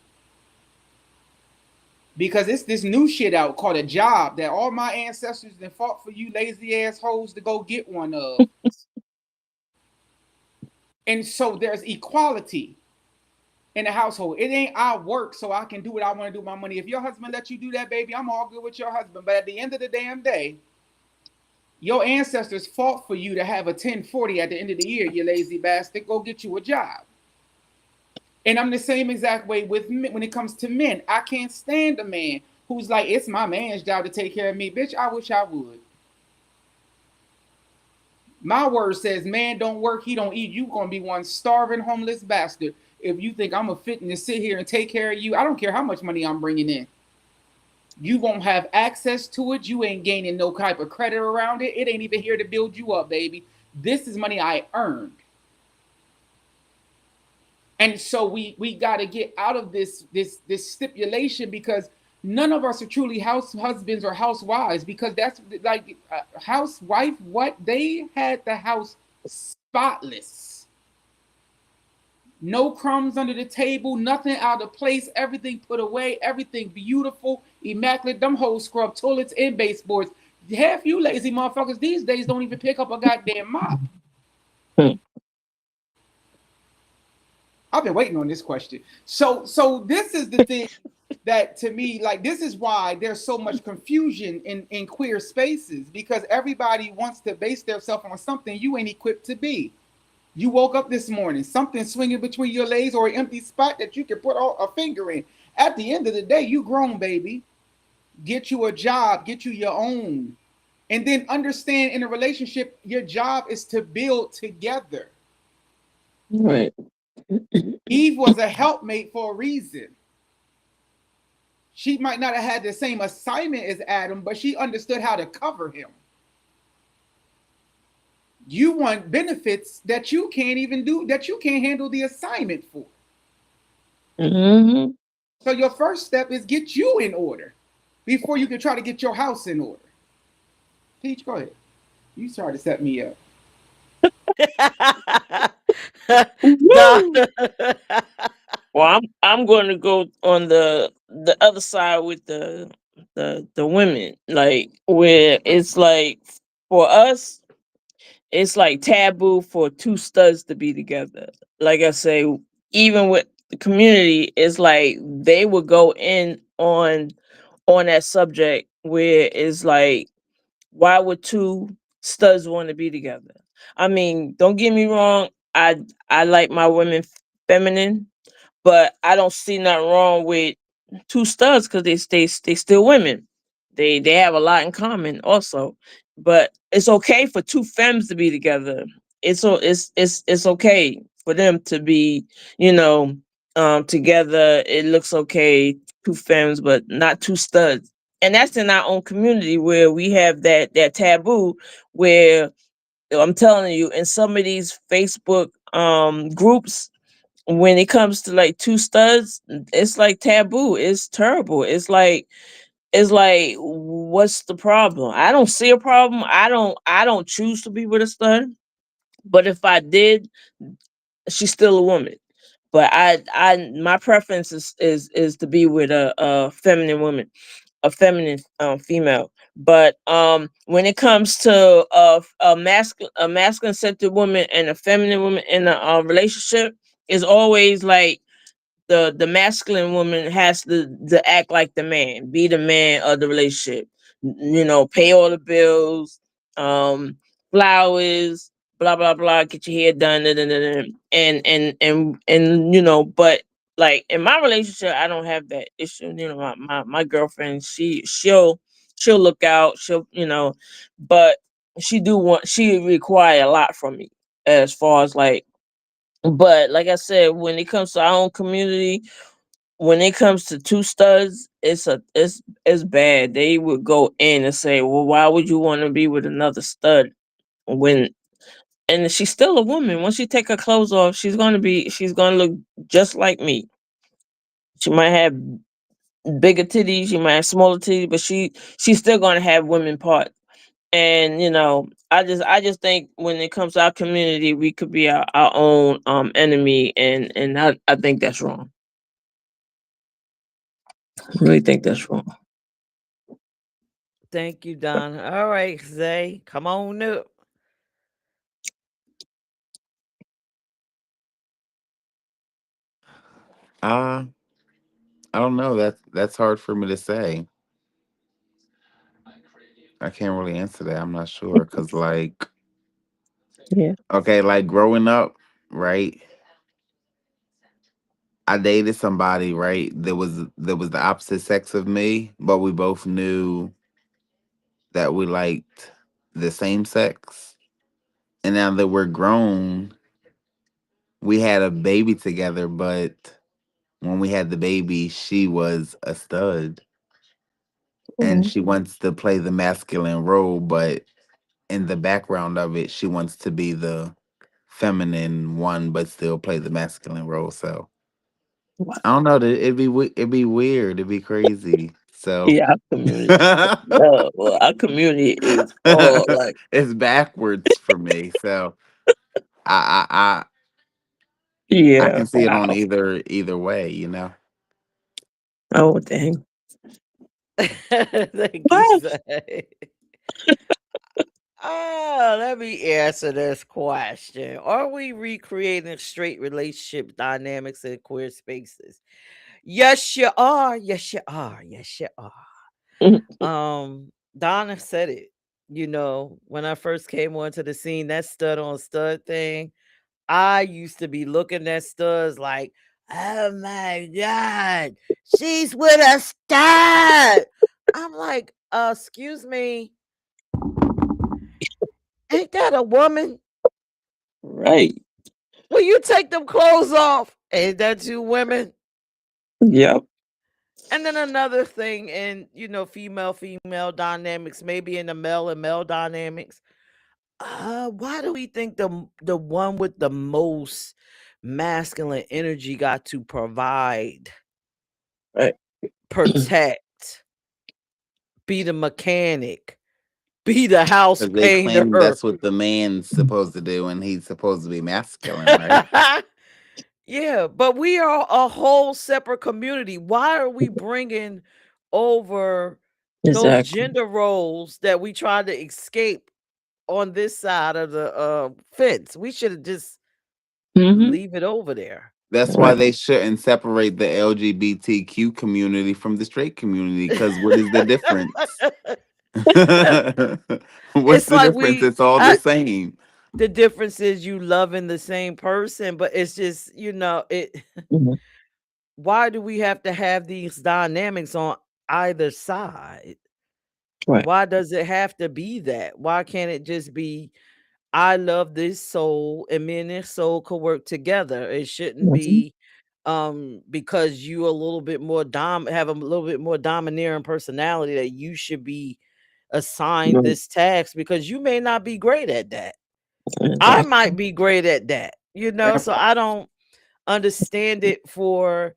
Because it's this new shit out called a job that all my ancestors then fought for you lazy assholes to go get one of. And so there's equality in the household. It ain't I work so I can do what I want to do with my money. If your husband lets you do that, baby, I'm all good with your husband. But at the end of the damn day, your ancestors fought for you to have a 1040 at the end of the year, you lazy bastard. Go get you a job. And I'm the same exact way with men. When it comes to men, I can't stand a man who's like, it's my man's job to take care of me. Bitch, I wish I would. My word says, man don't work, he don't eat. You gonna be one starving, homeless bastard if you think I'm a fitting to sit here and take care of you. I don't care how much money I'm bringing in. You won't have access to it. You ain't gaining no type of credit around it. It ain't even here to build you up, baby. This is money I earned. And so we got to get out of this stipulation, because none of us are truly house husbands or housewives, because that's like housewife. What they had the house spotless. No crumbs under the table, nothing out of place, everything put away, everything beautiful, immaculate. Them hoes scrub toilets and baseboards. Half you lazy motherfuckers these days don't even pick up a goddamn mop. Hmm. I've been waiting on this question. So this is the thing that to me, like, this is why there's so much confusion in queer spaces, because everybody wants to base themselves on something you ain't equipped to be. You woke up this morning, something swinging between your legs or an empty spot that you can put a finger in. At the end of the day, you grown, baby. Get you a job, get you your own. And then understand in a relationship, your job is to build together. Right. Eve was a helpmate for a reason. She might not have had the same assignment as Adam, but she understood how to cover him. You want benefits that you can't even do, that you can't handle the assignment for. Mm-hmm. So your first step is get you in order before you can try to get your house in order. Peach, go ahead. You started to set me up. Don. Woo! Well, I'm going to go on the other side with the women, like where it's like for us, it's like taboo for two studs to be together. Like I say, even with the community, it's like they would go in on that subject where it's like, why would two studs want to be together? I mean, don't get me wrong, I like my women feminine, but I don't see nothing wrong with two studs because they still women. They have a lot in common also, but it's okay for two femmes to be together. It's okay for them to be, you know, together. It looks okay, two femmes, but not two studs. And that's in our own community where we have that taboo where I'm telling you, in some of these Facebook groups, when it comes to like two studs, it's like taboo. It's terrible. It's like what's the problem? I don't see a problem. I don't choose to be with a stud, but if I did, she's still a woman. But I my preference is to be with a feminine woman, a feminine female. But when it comes to a masculine centered woman and a feminine woman in a relationship, is always like the masculine woman has to act like the man, be the man of the relationship. You know, pay all the bills, um, flowers, blah blah blah, get your hair done, da, da, da, da. And you know, but like in my relationship, I don't have that issue. You know, my girlfriend, she'll look out, she'll but she require a lot from me as far as like, but like I said, when it comes to our own community, when it comes to two studs, it's bad. They would go in and say, "Well, why would you want to be with another stud when?" And she's still a woman. Once she take her clothes off, she's gonna look just like me. She might have bigger titties, she might have smaller titties, but she's still gonna have women parts. And I just think when it comes to our community, we could be our own enemy, and I think that's wrong. I really think that's wrong. Thank you, Don. All right, Zay, come on up. Uh, I don't know. That's hard for me to say. I can't really answer that. I'm not sure because, like, Yeah. okay, like growing up, right? I dated somebody, right? That was the opposite sex of me, but we both knew that we liked the same sex. And now that we're grown, we had a baby together, but when we had the baby, she was a stud and Mhm. she wants to play the masculine role, but in the background of it, she wants to be the feminine one, but still play the masculine role. So Wow. I don't know. It'd be weird. It'd be crazy. So Yeah, our community. No, well, our community is all like, it's backwards for me. So I I Yeah. can see it on Wow. either way, you know. Oh dang. Thank you, What? Say. Let me answer this question. Are we recreating straight relationship dynamics in queer spaces? Yes, you are. Yes, you are. Yes, you are. Donna said it. When I first came onto the scene, that stud on stud thing, I used to be looking at studs like, oh my God, she's with a stud. I'm like, excuse me, ain't that a woman? Right. Will you take them clothes off? Ain't that two women? Yep. And then another thing in, female dynamics, maybe in the male and male dynamics. Why do we think the one with the most masculine energy got to provide, Right. protect, be the mechanic, be the house Because they claim painter? that's what the man's supposed to do, and he's supposed to be masculine, right? Yeah, but we are a whole separate community. Why are we bringing over those Exactly. gender roles that we tried to escape on this side of the fence? We should have just Mm-hmm. leave it over there. That's why Right. they shouldn't separate the LGBTQ community from the straight community. Because what is the difference? What's It's the like difference? It's all the same. the difference is you loving the same person, but it's just, it Mhm. why do we have to have these dynamics on either side? Right. Why does it have to be that? Why can't it just be I love this soul and me and this soul could work together? It shouldn't Mhm. be because you a little bit more have a little bit more domineering personality that you should be assigned Right. this task because you may not be great at that. I Exactly. might be great at that, so I don't understand it for,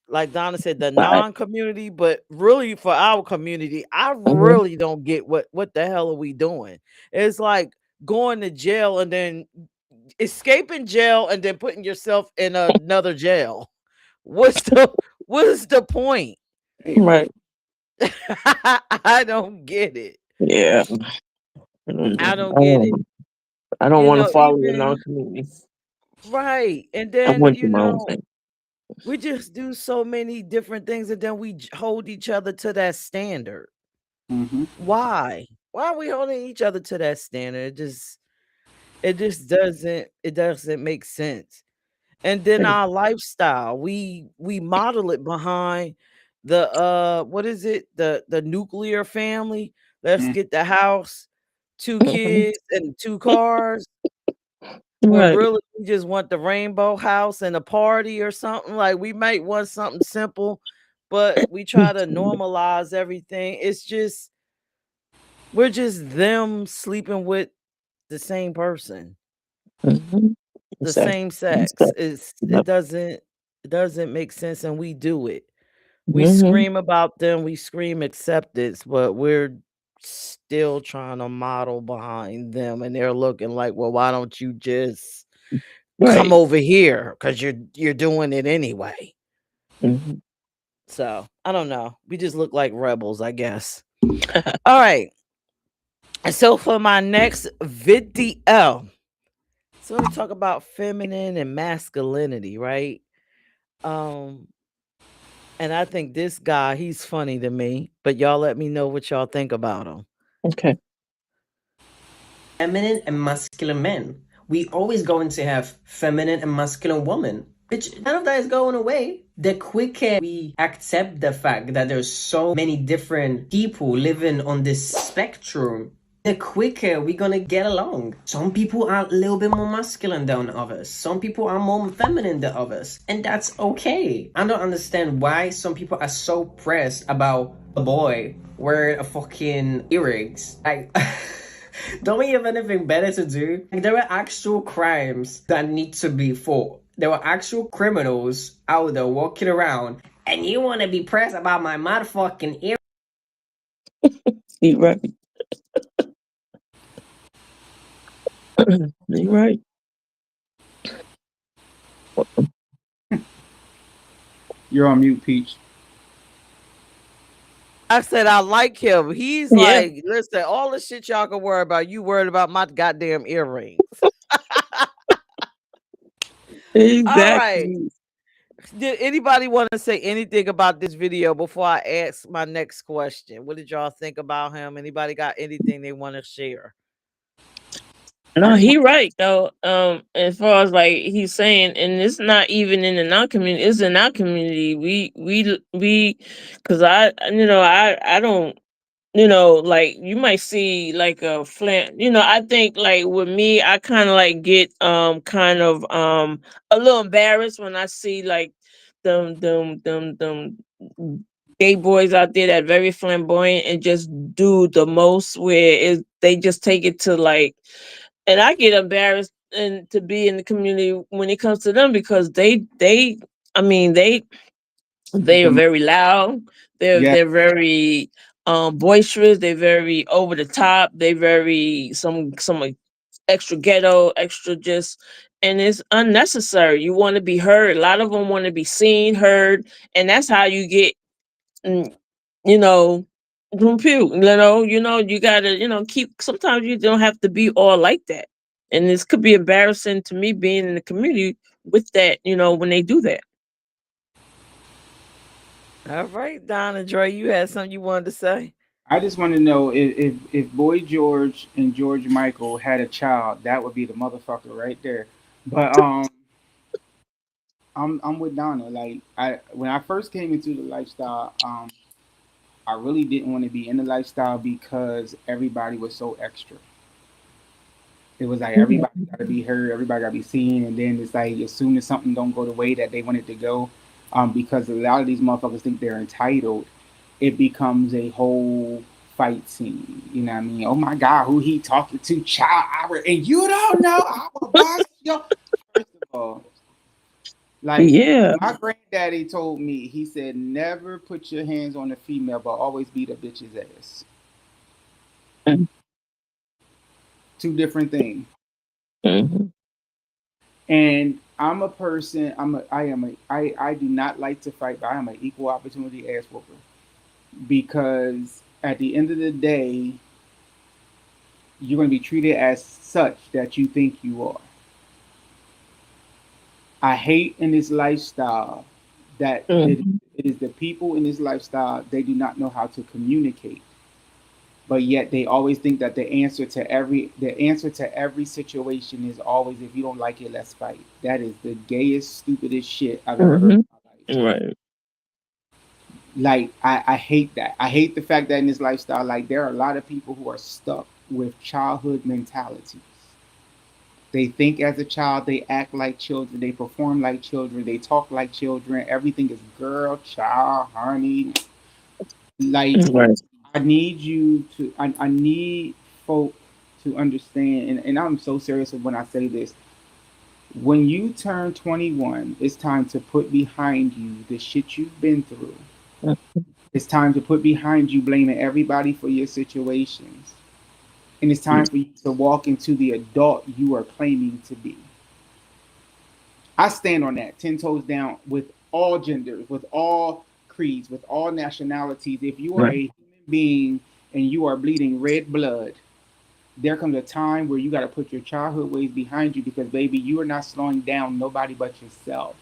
like Donna said, the Right. non-community, but really for our community, I Mhm. really don't get what the hell are we doing? It's like going to jail and then escaping jail and then putting yourself in another jail. What's the what is the point? Right. I don't get it. Yeah. I don't I know. don't get it. I don't want to follow the Even non-community. right. And I then, went to my own thing. we just do so many different things and then we hold each other to that standard. Mm-hmm. Why? Why are we holding each other to that standard? It just doesn't make sense. And then Right. our lifestyle, we model it behind the what is it? The nuclear family. Let's Mm. get the house, two Mhm. kids and two cars. When Right. really we just want the rainbow house and a party or something. Like we might want something simple, but we try to normalize everything. It's just we're just them sleeping with the same person, Mhm. the Exactly. same sex. It doesn't make sense, and we do it. We Mm-hmm. scream about them, we scream acceptance, but we're still trying to model behind them, and they're looking like, well, why don't you just come Right. over here? Because you're doing it anyway. Mm-hmm. So I don't know. We just look like rebels, I guess. All right. And so for my next video, so we talk about feminine and masculinity, right? Um, and I think this guy, he's funny to me, but y'all let me know what y'all think about him. Okay. Feminine and masculine men. We always going to have feminine and masculine women. Which none of that is going away. The quicker we accept the fact that there's so many different people living on this spectrum, the quicker we're gonna get along. Some people are a little bit more masculine than others. Some people are more feminine than others. And that's okay. I don't understand why some people are so pressed about a boy wearing a fucking earrings. Like don't we have anything better to do? Like, there are actual crimes that need to be fought. There are actual criminals out there walking around, and you want to be pressed about my motherfucking ear. You're right. You're right. You're on mute, Peach. I said I like him. He's Yeah, like, listen, all the shit y'all can worry about, you worried about my goddamn earrings. All right. exactly. Did anybody want to say anything about this video before I ask my next question? What did y'all think about him? Anybody got anything they want to share? I No, just he want right though. As far as like he's saying, and it's not even in the non-community; it's in our community. Because I don't, like you might see like a flint. I think like with me, I kind of like get kind of a little embarrassed when I see like them gay boys out there that very flamboyant and just do the most where they just take it to like, and I get embarrassed and to be in the community when it comes to them because I mean they are them. very loud. Yeah, They're very boisterous. They're very over the top. They very some like, extra ghetto, extra just, and it's unnecessary. You want to be heard. A lot of them want to be seen, heard, and that's how you get, mm, you know, compute. You gotta, keep. Sometimes you don't have to be all like that, and this could be embarrassing to me being in the community with that. When they do that. All right, Donna Dre, you had something you wanted to say? I just want to know if Boy George and George Michael had a child, that would be the motherfucker right there. But I'm with Donna. Like I when I first came into the lifestyle, I really didn't want to be in the lifestyle because everybody was so extra. It was like everybody got to be heard, everybody got to be seen, and then it's like as soon as something don't go the way that they want it to go, because a lot of these motherfuckers think they're entitled, it becomes a whole fight scene. You know what I mean? Oh my God, who he talking to? Child, and you don't know I will bust your. First of all, like Yeah. my granddaddy told me, he said, never put your hands on a female, but always beat a bitch's ass. Two different things. Mhm. And I'm a person. I do not like to fight, but I am an equal opportunity ass whooper because at the end of the day, you're going to be treated as such that you think you are. I hate in this lifestyle that Mhm. it is the people in this lifestyle, they do not know how to communicate, but yet they always think that the answer to every situation is always, if you don't like it, let's fight. That is the gayest, stupidest shit I've ever heard Mhm. in my life. Right. Like I hate that. I hate the fact that in this lifestyle, like there are a lot of people who are stuck with childhood mentalities. They think as a child, they act like children, they perform like children, they talk like children. Everything is girl, child, honey. Like Right. I need folk to understand, and I'm so serious when I say this. When you turn 21, it's time to put behind you the shit you've been through. It's time to put behind you blaming everybody for your situations. And it's time for you to walk into the adult you are claiming to be. I stand on that 10 toes down with all genders, with all creeds, with all nationalities. If you are a Right. human being and you are bleeding red blood, there comes a time where you got to put your childhood ways behind you because, baby, you are not slowing down nobody but yourself.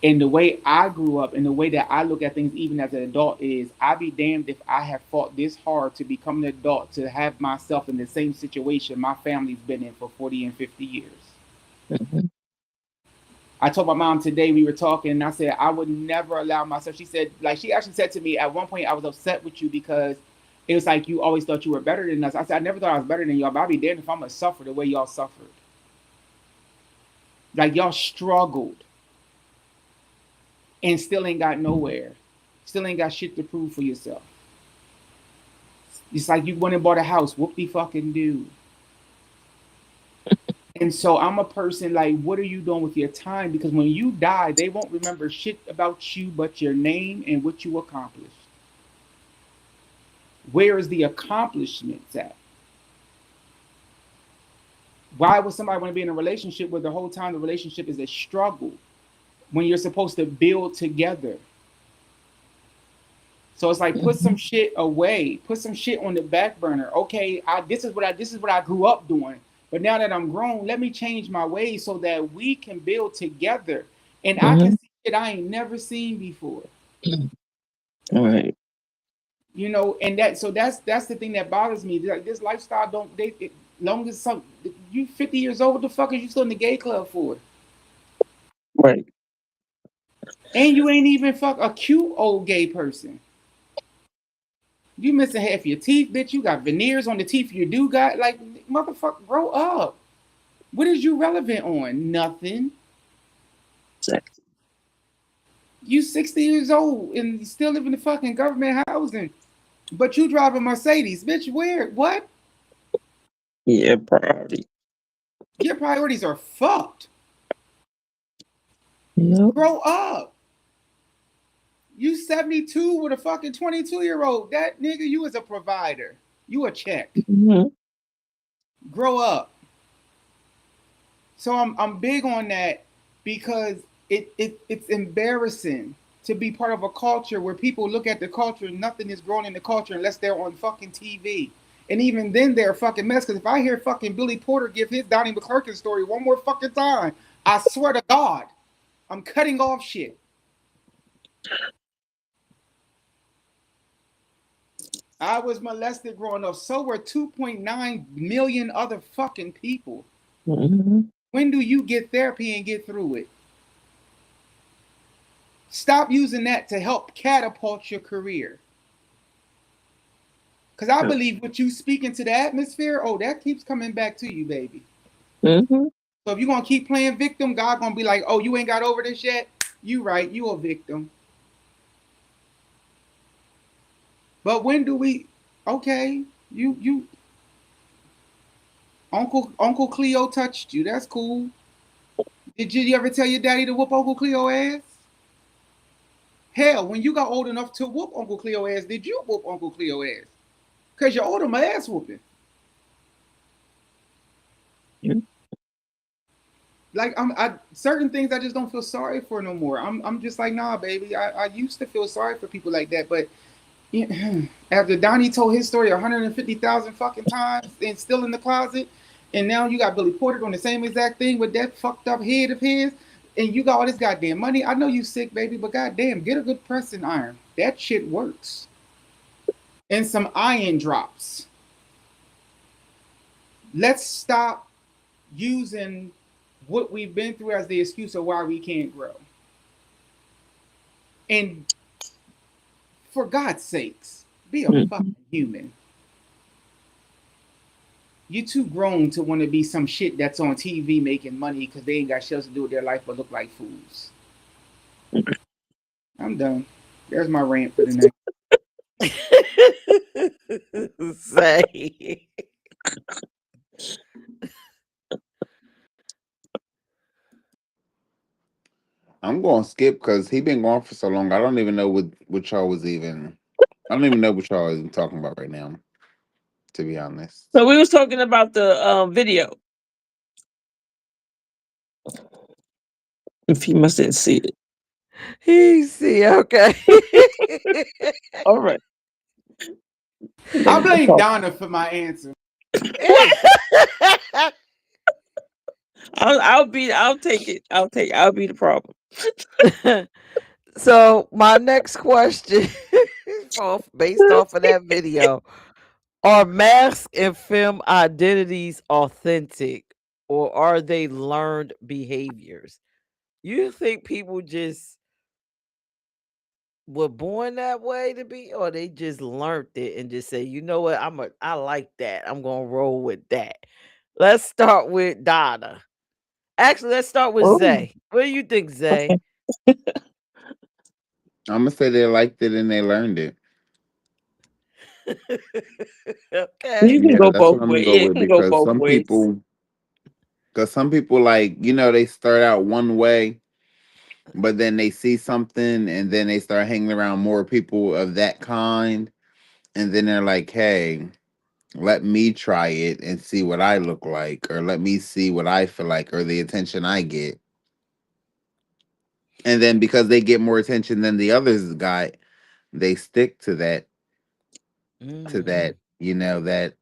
And the way I grew up and the way that I look at things, even as an adult, is I'd be damned if I have fought this hard to become an adult, to have myself in the same situation my family's been in for 40 and 50 years. Mhm. I told my mom today, we were talking, and I said, I would never allow myself. She said, like, she actually said to me at one point, I was upset with you because it was like you always thought you were better than us. I said, I never thought I was better than y'all, but I'd be damned if I'm going to suffer the way y'all suffered. Like, y'all struggled and still ain't got nowhere. Still ain't got shit to prove for yourself. It's like you went and bought a house. Whoop de fucking do. And so I'm a person like, what are you doing with your time? Because when you die, they won't remember shit about you but your name and what you accomplished. Where is the accomplishments at? Why would somebody want to be in a relationship where the whole time the relationship is a struggle when you're supposed to build together? So it's like put some Mhm. shit away, put some shit on the back burner. Okay, this is what I grew up doing. But now that I'm grown, let me change my ways so that we can build together. And I can Mhm. see shit I ain't never seen before. All right. You know, and that's the thing that bothers me. Like this lifestyle don't they it, long as some you 50 years old, what the fuck is you still in the gay club for? Right. And you ain't even fuck a cute old gay person. You missing half your teeth, bitch. You got veneers on the teeth you do got. Like, motherfucker, grow up. What is you relevant on? Nothing. Exactly. You 60 years old and you still live in the fucking government housing. But you drive a Mercedes. Bitch, where? What? Yeah, priority. Your priorities are fucked. Yep. Grow up. You 72 with a fucking 22-year-old. That nigga, you is a provider. You a check. Mhm. Grow up. So I'm big on that because it's embarrassing to be part of a culture where people look at the culture and nothing is growing in the culture unless they're on fucking TV. And even then they're a fucking mess. Because if I hear fucking Billy Porter give his Donnie McClurkin story one more fucking time, I swear to God, I'm cutting off shit. I was molested growing up. So were 2.9 million other fucking people. Mhm. When do you get therapy and get through it? Stop using that to help catapult your career. Because I Yep. believe what you speak into the atmosphere, oh, that keeps coming back to you, baby. Mhm. So if you're going to keep playing victim, God going to be like, oh, you ain't got over this yet? You right, you a victim. But when do we, okay, Uncle Cleo touched you. That's cool. Did you ever tell your daddy to whoop Uncle Cleo ass? Hell, when you got old enough to whoop Uncle Cleo ass, did you whoop Uncle Cleo ass? Because you owed him an ass whooping. Yep. Like I certain things I just don't feel sorry for no more. I'm just like, nah, baby. I used to feel sorry for people like that, but after Donnie told his story 150,000 fucking times and still in the closet, and now you got Billy Porter doing the same exact thing with that fucked up head of his, and you got all this goddamn money. I know you sick, baby, but goddamn, get a good pressing iron. That shit works. And some iron drops. Let's stop using what we've been through as the excuse of why we can't grow. And for God's sakes, be a fucking Mhm. human. You too grown to want to be some shit that's on TV making money because they ain't got shit else to do with their life but look like fools. I'm done. There's my rant for the night. Say. I'm going to skip because he been gone for so long. I don't even know what y'all was even. I don't even know what y'all is talking about right now. To be honest, So we was talking about the video. If you must didn't see it. Easy, okay. All right. I Then we'll blame talk. Donna for my answer. I'll take it. I'll be the problem. So my next question, based off of that video, are masks and film identities authentic or are they learned behaviors? You think people just were born that way to be, or they just learned it and just say, you know what, I like that. I'm gonna roll with that. Let's start with Donna. Actually, let's start with Oh, Zay. What do you think, Zay? okay. I'm gonna say they liked it and they learned it. Okay. You can Yeah, go that's what both I'm gonna ways. go It with can go because both ways. some people like they start out one way, but then they see something and then they start hanging around more people of that kind, and then they're like, hey, let me try it and see what I look like, or let me see what I feel like, or the attention I get. And then because they get more attention than the others got, they stick to that,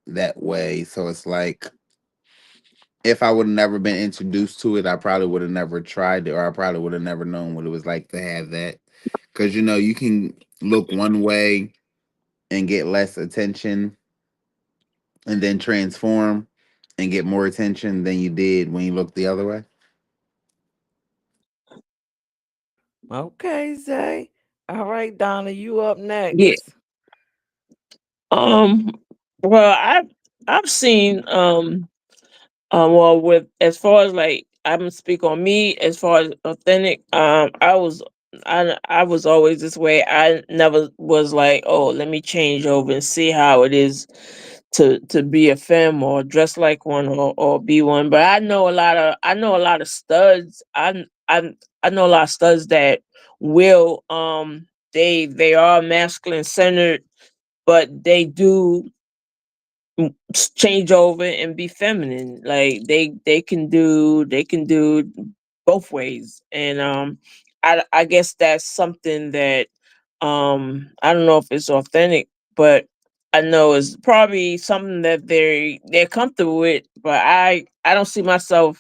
that way. So it's like, if I would have never been introduced to it, I probably would have never tried it, or I probably would have never known what it was like to have that. Because you can look one way and get less attention, and then transform and get more attention than you did when you look the other way. Okay, Zay. All right, Donna, you up Yeah. next. Um. Well, I've seen well, with as far as like I'm gonna speak on me as far as authentic. I was always this way. I never was like, oh, let me change over and see how it is to be a femme or dress like one or be one. But I know a lot of studs. I know a lot of studs that will they are masculine centered, but they do change over and be feminine. Like they can do both ways. And I guess that's something that I don't know if it's authentic, but I know it's probably something that they're comfortable with. But I don't see myself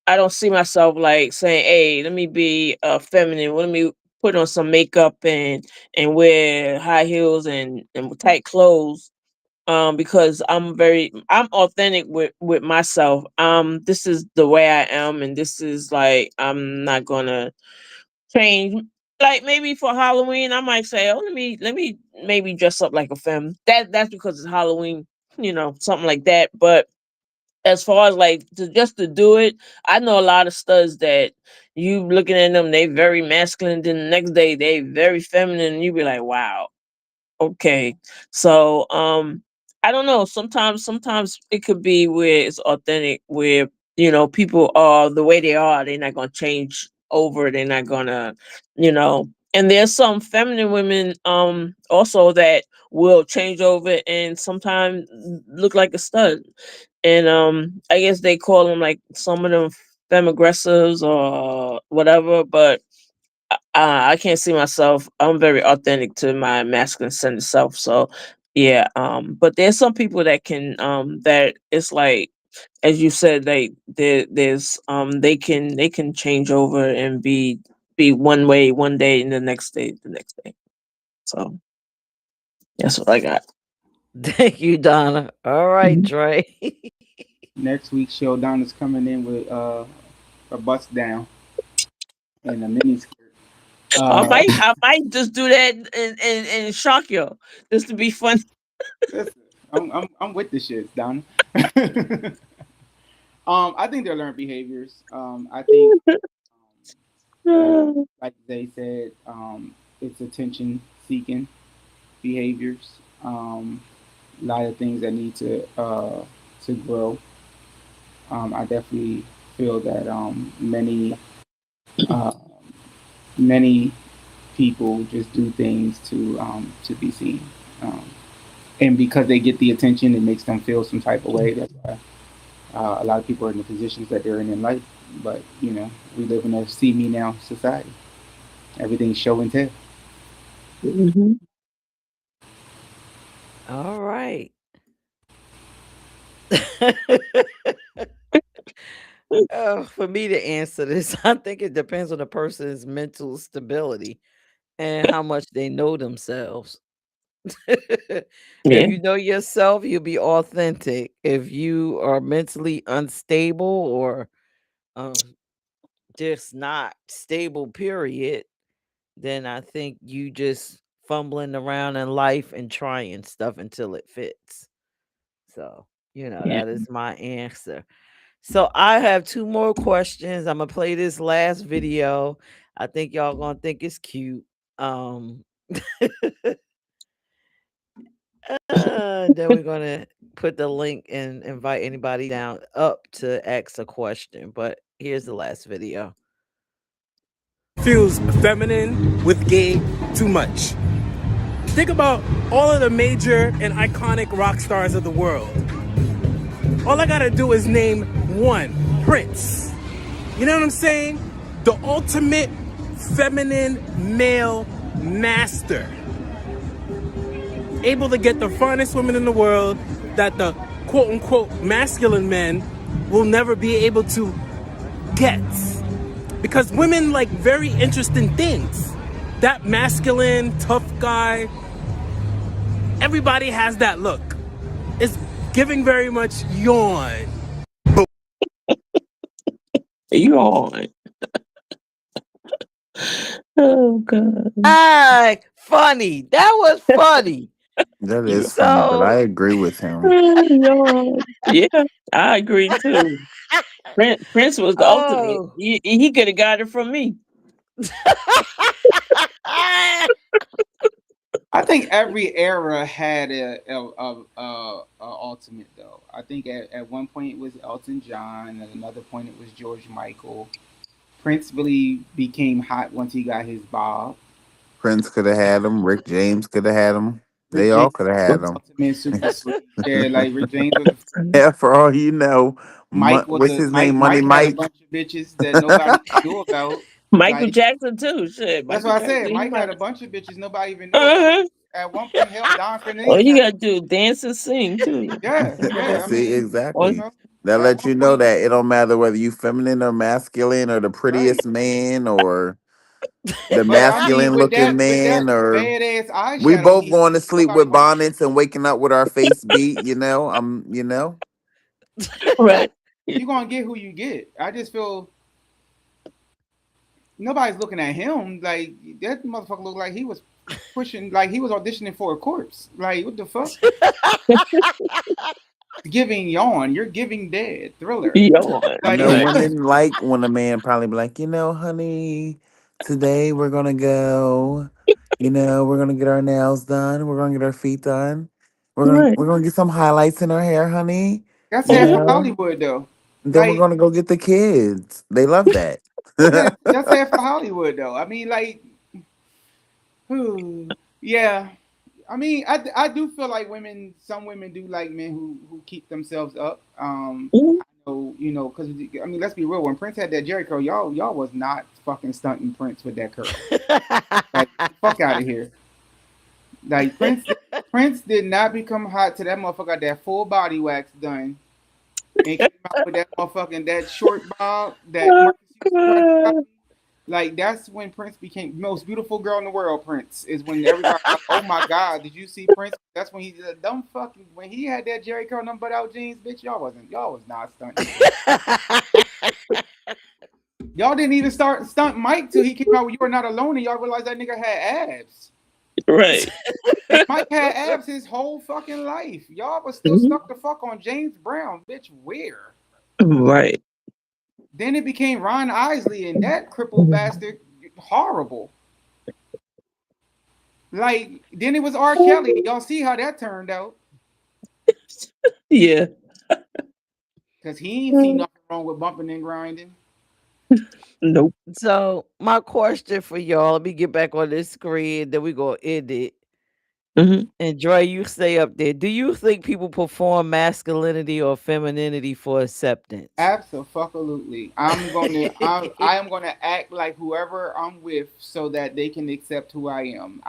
like saying, hey, let me be feminine, let me put on some makeup and wear high heels and tight clothes, because I'm authentic with myself. This is the way I am, and this is like I'm not gonna change. Like maybe for Halloween I might say, oh, let me maybe dress up like a femme. That's because it's Halloween, something like that. But as far as like just to do it, I know a lot of studs that you looking at them, they very masculine, then the next day they very feminine, and you be like, wow. Okay. So I don't know. Sometimes it could be where it's authentic, where people are the way they are, they're not gonna change over, they're not gonna, and there's some feminine women also that will change over and sometimes look like a stud. And I guess they call them like some of them femme aggressives or whatever, but I can't see myself. I'm very authentic to my masculine centered self. So yeah, but there's some people that can that it's like, as you said, there's they can change over and be one way one day and the next day the next day. So that's what I got. Thank you, Donna. All right, Mhm. Dre. Next week's show, Donna's coming in with a bust down and a mini skirt. I might just do that and shock you just to be fun. Listen, I'm with the shits, Donna. I think they're learned behaviors. I think, like they said, it's attention seeking behaviors. A lot of things that need to grow. I definitely feel that uh, many people just do things to be seen, um, and because they get the attention, it makes them feel some type of way. That's why a lot of people are in the positions that they're in life. But we live in a see me now society. Everything's show and tell. Mhm. All right. For me to answer this, I think it depends on the person's mental stability and how much they know themselves. If Yeah. you know yourself, you'll be authentic. If you are mentally unstable or um, just not stable, period, then I think you just fumbling around in life and trying stuff until it fits. So, Yeah. that is my answer. So I have two more questions. I'm gonna play this last video. I think y'all gonna think it's cute. Um, then we're gonna put the link and invite anybody down up to ask a question. But here's the last video. Feels feminine with gay too much. Think about all of the major and iconic rock stars of the world. All I gotta do is name one, Prince. You know what I'm saying? The ultimate feminine male master. Able to get the finest women in the world that the quote unquote masculine men will never be able to get. Because women like very interesting things. That masculine, tough guy, everybody has that look. It's giving very much yawn. Yawn. Oh God. Funny. That was funny. That is funny, but I So agree with him. Yawn. Yeah, I agree too. Prince was the ultimate. oh He could have got it from me. I think every era had a ultimate though. I think at one point it was Elton John, at another point it was George Michael. Prince really became hot once he got his bob. Prince could have had him. Rick James could have had him. Rick They all James could have was had the him. ultimate super freak. Yeah, like Rick James was. Yeah, for all you know, Mike was what's a his Mike. name? Money Mike had a Mike. bunch of bitches that nobody knew about. Michael Like Jackson too. Shit, that's Michael what I said. Jackson. He Mike had might. a bunch of bitches nobody even knew about. Uh-huh. At one point, hell, Don All Fernandez you had. gotta do is dance and sing too. Yeah, yeah. I See, mean, you On exactly. know, That at lets one you know point, that it don't matter whether you feminine or masculine or the right. prettiest man or the But I mean, masculine looking with that man or badass we eyeshadow both he had, going to sleep nobody with gonna. bonnets and waking up with our face beat, you know. right. You gonna get who you get. I just feel nobody's looking at him like that motherfucker looked like he was pushing, like he was auditioning for a corpse. Like what the fuck? Giving yawn. You're giving dead thriller. Yawn. You Like know, Right. women like when a man probably be like, honey, today we're gonna go, we're gonna get our nails done, we're gonna get our feet done, Right. we're gonna get some highlights in our hair, honey, that's you half of Mhm. know, Hollywood though. and then we're Like gonna go get the kids. They love that. that's half of Hollywood though. I mean, like, yeah. I mean, I do feel like women. Some women do like men who keep themselves up. Mhm. I know, because I mean, let's be real. When Prince had that Jerry curl, y'all was not fucking stunting Prince with that curl. Like, fuck out of here. Like Prince did not become hot till that motherfucker got that full body wax done and came out with that motherfucking that short bob that Oh, Marcus used to try to God. copy. Like that's when Prince became the most beautiful girl in the world. Prince is when everybody like, oh my god, did you see Prince? That's when he did a dumb fucking when he had that Jerry curl number out jeans, bitch. Y'all was not stunting. Y'all didn't even start stunt Mike till he came out with "You Are Not Alone" and y'all realized that nigga had abs. Right. And Mike had abs his whole fucking life. Y'all was still Mhm. stuck the fuck on James Brown, bitch. Where? Right. Then it became Ron Isley and that crippled bastard horrible. Like then it was R. Kelly. Y'all see how that turned out? Yeah. Cause he ain't seen nothing wrong with bumping and grinding. Nope. so my question for y'all, let me get back on this screen, then we gonna end it. Hmm. And Dre, you stay up there. Do you think people perform masculinity or femininity for acceptance? Absolutely. I am gonna act like whoever I'm with so that they can accept who I am.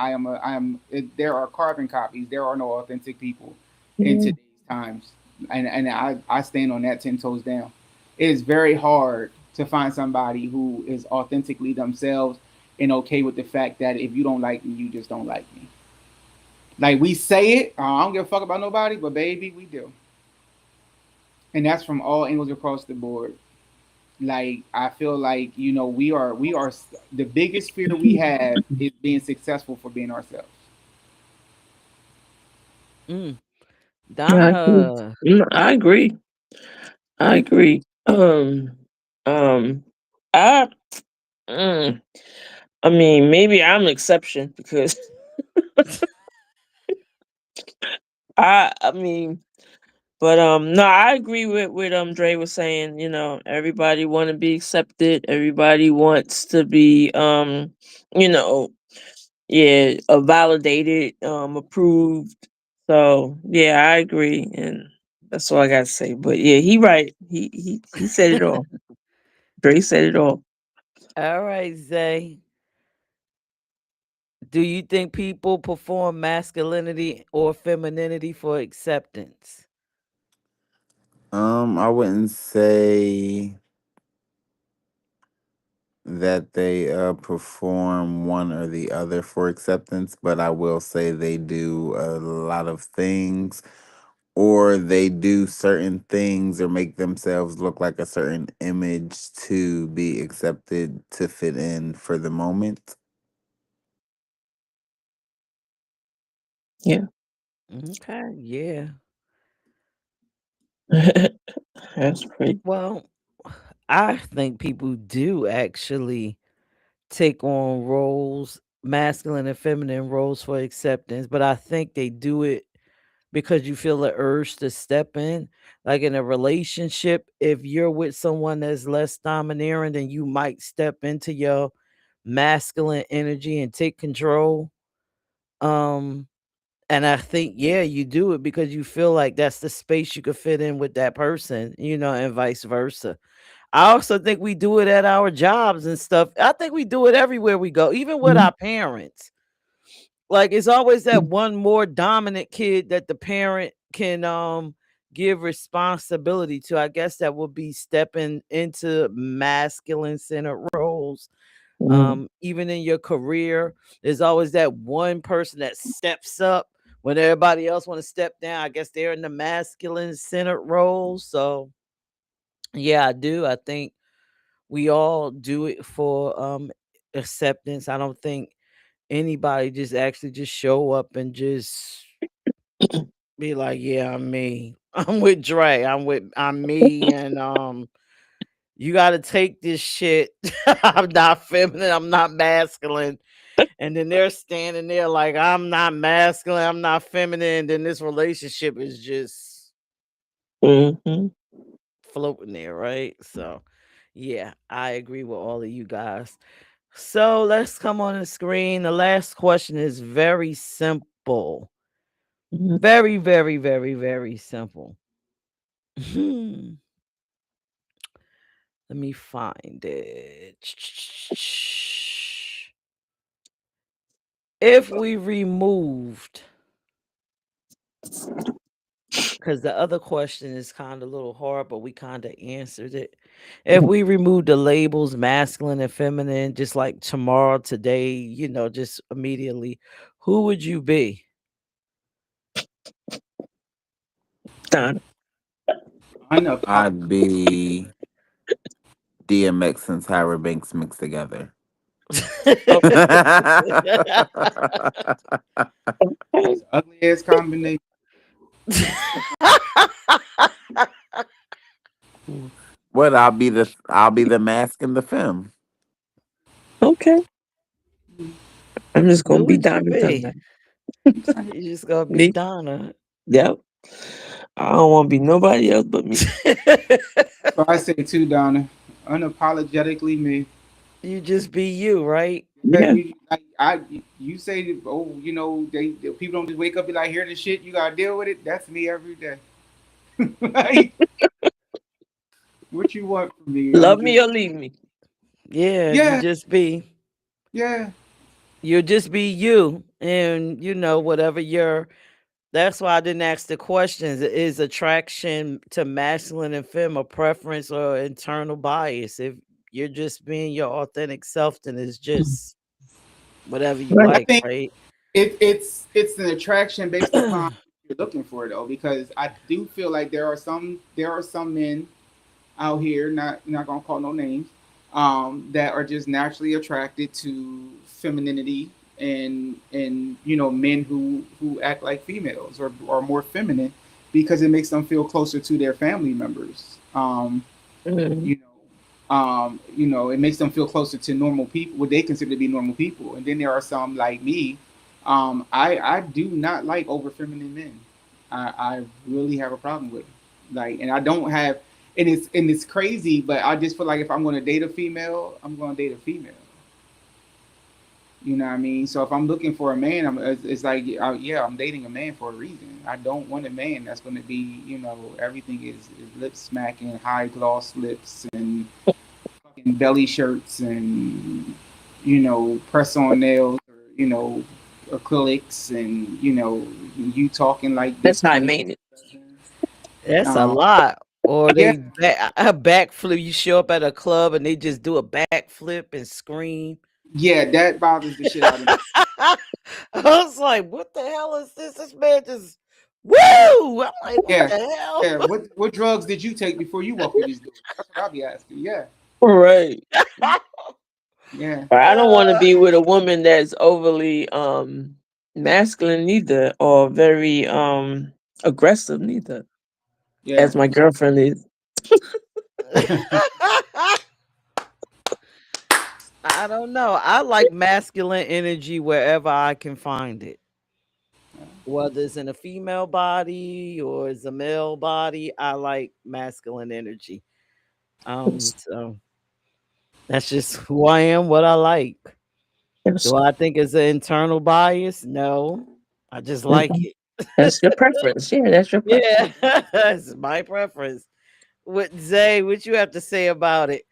There are carbon copies. There are no authentic people in today's times. And I stand on that 10 toes down. It is very hard to find somebody who is authentically themselves and okay with the fact that if you don't like me, you just don't like me. Like we say it, I don't give a fuck about nobody, but baby, we do. And that's from all angles across the board. Like I feel like we are the biggest fear we have is being successful for being ourselves. Mm, I agree. Donna. I agree. I agree. Um. I. Mm, I mean, maybe I'm an exception because I mean, but no, I agree with Dre was saying. Everybody want to be accepted. Everybody wants to be you know yeah, validated, approved. So yeah, I agree, and that's all I gotta say. But yeah, he right. He said it all. Dre said it all. All right, Zay. Do you think people perform masculinity or femininity for acceptance? I wouldn't say that they perform one or the other for acceptance, but I will say they do a lot of things, or they do certain things or make themselves look like a certain image to be accepted to fit in for the moment. Yeah. Okay, yeah. That's great. Well, I think people do actually take on roles, masculine and feminine roles for acceptance, but I think they do it because you feel the urge to step in. Like in a relationship, if you're with someone that's less domineering, then you might step into your masculine energy and take control. Um, and I think, yeah, you do it because you feel like that's the space you could fit in with that person, and vice versa. I also think we do it at our jobs and stuff. I think we do it everywhere we go, even with Mhm. our parents. Like it's always that one more dominant kid that the parent can give responsibility to. I guess that would be stepping into masculine centered roles. Mhm. Even in your career, there's always that one person that steps up when everybody else want to step down. I guess they're in the masculine centered role. So yeah, I do. I think we all do it for acceptance. I don't think anybody just actually just show up and just be like, yeah, I'm me. I'm with Dre. I'm me, and you gotta take this shit. I'm not feminine, I'm not masculine. And then they're standing there like I'm not masculine, I'm not feminine. Then this relationship is just Mhm. floating there, right? So yeah, I agree with all of you guys. So let's come on the screen. The last question is very simple. Mhm. Very, very, very, very simple. Let me find it. If we removed, because the other question is kind of a little hard, but we kind of answered it. If we remove the labels masculine and feminine, just like tomorrow, today, just immediately, who would you be? Done. Unapologetic. I'd be DMX and Tyra Banks mixed together. Oh, That's an ugly ass combination. What? I'll be the mask and the film. okay. I'm just gonna Who be would you Diamond be? Time. You just gonna be Me. Donna. Yep. I don't want to be nobody else but me. So I say too, Donna. Unapologetically me. You just be you, right? Yeah, Yeah. you say, oh, the people don't just wake up and be like, hear this shit, you gotta deal with it. That's me every day. Like, what you want from me? I'm Love just, me or leave me. Yeah, yeah, yeah. you'll just be you. And whatever your that's why I didn't ask the questions. Is attraction to masculine and femme a preference or internal bias? If you're just being your authentic self, then it's just whatever you Right. I like, think right? it's an attraction based upon what you're looking for though, because I do feel like there are some men out here, not gonna call no names, that are just naturally attracted to femininity and men who act like females or are more feminine because it makes them feel closer to their family members. Mhm. It makes them feel closer to normal people, what they consider to be normal people. And then there are some like me. I do not like over feminine men. I really have a problem with it. Like, and I don't have, and it's crazy, but I just feel like if I'm going to date a female, I'm going to date a female. You know what I mean? So if I'm looking for a man, it's like, yeah, I'm dating a man for a reason. I don't want a man that's going to be, everything is lip smacking, high gloss lips, and fucking belly shirts, and press on nails, or acrylics, and you talking like That's this how I made it. That's a um, lot. Or yeah, they a backflip. You show up at a club and they just do a backflip and scream. yeah, that bothers the shit out of me. I was like, what the hell is this? This man just woo! I'm like, what Yeah, the hell? yeah. What drugs did you take before you walked through these doors? That's what I'll be asking. Yeah, Right. yeah, But I don't want to Uh, be with a woman that's overly masculine neither, or very aggressive neither, yeah. as my girlfriend is. I don't know. I like masculine energy wherever I can find it. Whether it's in a female body or it's a male body, I like masculine energy. So that's just who I am, what I like. Yes. Do I think it's an internal bias? No. I just like Mhm. it. That's your preference. Yeah, that's your Yeah, preference. it's my preference. What Zay, what you have to say about it?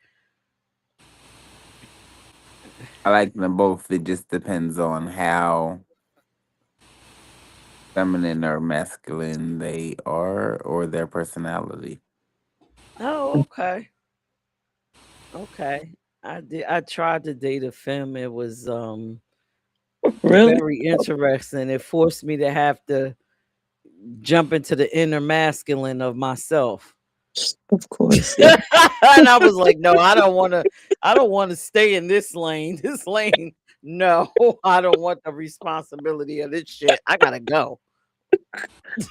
I like them both. It just depends on how feminine or masculine they are or their personality. Oh, okay. Okay. I tried to date a femme. It was Really? very interesting. It forced me to have to jump into the inner masculine of myself. Of course. Yeah. And I was like, no, I don't want to stay in this lane. This lane. No, I don't want the responsibility of this shit. I gotta go.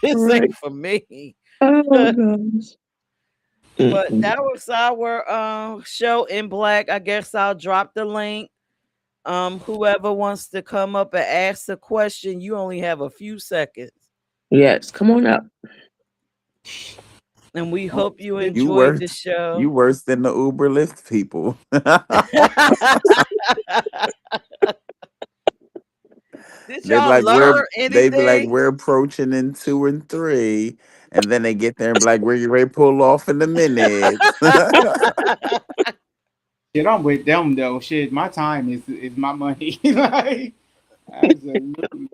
This Right. ain't for me. Oh gosh. But Mm-mm. that was our show in black. I guess I'll drop the link. Whoever wants to come up and ask a question, you only have a few seconds. Yes. Come on up. And we Don't hope you sleep. You enjoyed worse the you show. worse than the Uber Lyft people. Did They be y'all like we're learn they be like anything? we're approaching in 2 and 3, and then they get there and be like we're ready to pull off in a minute. Shit, I'm with them though. Shit, my time is my money. Like, absolutely.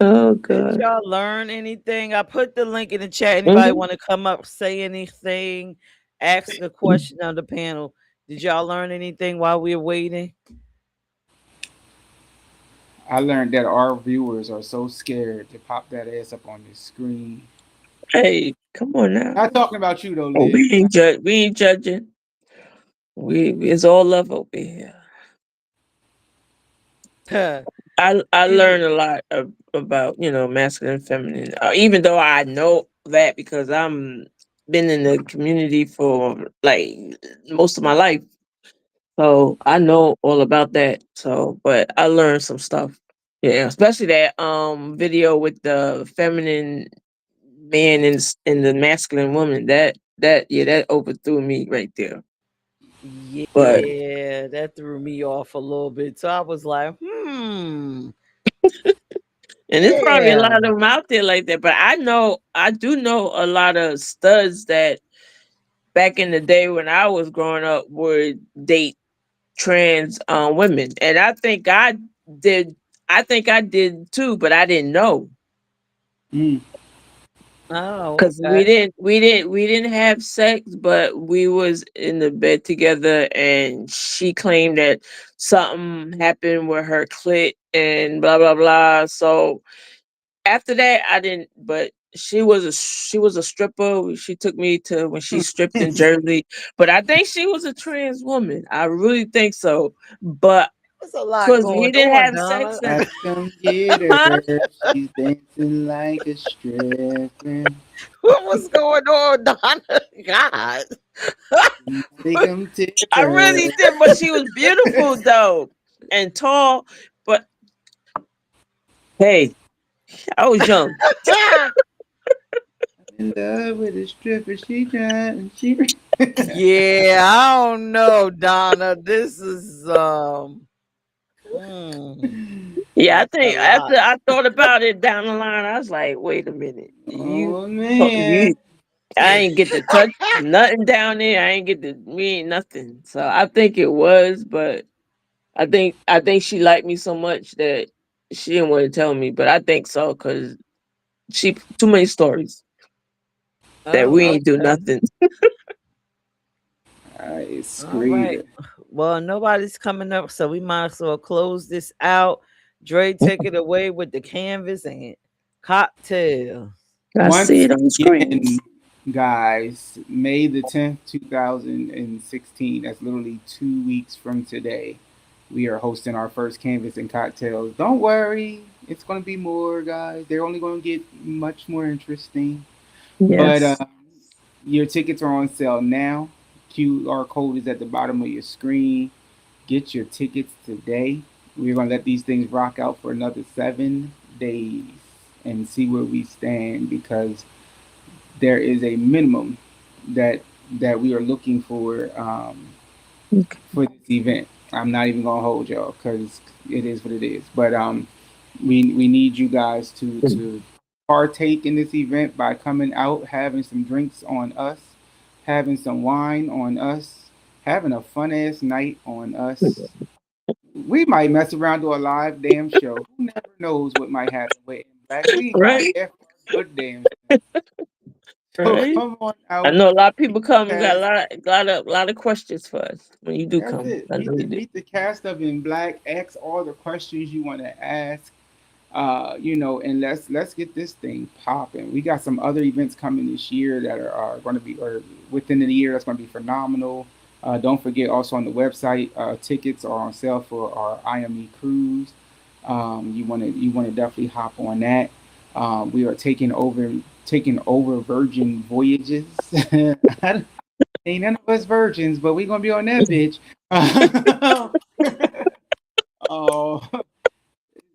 Oh Did god. y'all learn anything? I put the link in the chat. Anybody Hmm. want to come up, say anything, ask a question on the panel? Did y'all learn anything while we were waiting? I learned that our viewers are so scared to pop that ass up on the screen. Hey, come on now. Not talking about you though, Oh, Liv. we ain't judging. It's all love over here. I You learned a lot about masculine and feminine. Even though I know that because I'm been in the community for like most of my life, so I know all about that. So, but I learned some stuff. Yeah, especially that video with the feminine man and the masculine woman. That overthrew me right there. But Yeah, that threw me off a little bit. So I was like, hmm. and there's probably a Yeah. lot of them out there like that. But I do know a lot of studs that back in the day when I was growing up would date trans women. And did I think I did too, but I didn't know. Mm. Oh, Cause we okay. didn't we didn't we didn't have sex, but we was in the bed together and she claimed that something happened with her clit and blah blah blah. So after that, I didn't. But she was a stripper. She took me to when she stripped in Jersey. But I think she was a trans woman. I really think so. But There's a lot because we going didn't on, have Donna. sex, I come get her. She's dancing like a stripper. What was going on, Donna? God. They come take I her. really did. But she was beautiful though and tall. But hey, I was young. In love with a stripper. She trying. She. Yeah, I don't know, Donna. This is Yeah, I That's a think lot. after I thought about it down the line, I was like, wait a minute. Oh You man. I ain't get to touch nothing down there. I ain't get to me ain't nothing. So I think it was, but I think she liked me so much that she didn't want to tell me. But I think so because she too many stories that we Oh, ain't do okay. nothing. It's All right. great. Well, nobody's coming up, so we might as well close this out. Dre, take it away with the canvas and cocktail. I see Once it on the screen. again, guys, May the 10th, 2016, that's literally 2 weeks from today, we are hosting our first Canvas and Cocktails. Don't worry, it's going to be more, guys. They're only going to get much more interesting. But Yes. your tickets are on sale now. QR code is at the bottom of your screen. Get your tickets today. We're going to let these things rock out for another 7 days and see where we stand because there is a minimum that we are looking for this event. I'm not even gonna hold y'all because it is what it is. But we need you guys to partake in this event by coming out, having some drinks on us, having some wine on us, having a fun ass night on us. We might mess around to a live damn show. Who never knows what might happen with Black? We ain't got Right. F good damn. So Right. come on I out. know a lot of people come and got Cast. a lot of questions for us when you do That's come. it. I know you do. Meet the cast of In Black. Ask all the questions you want to ask. And let's get this thing popping. We got some other events coming this year that are going to be, or within the year, that's going to be phenomenal. Don't forget, also on the website, tickets are on sale for our IME cruise. You want to definitely hop on that. We are taking over Virgin Voyages. Ain't none of us virgins, but we gonna be on that bitch. Oh,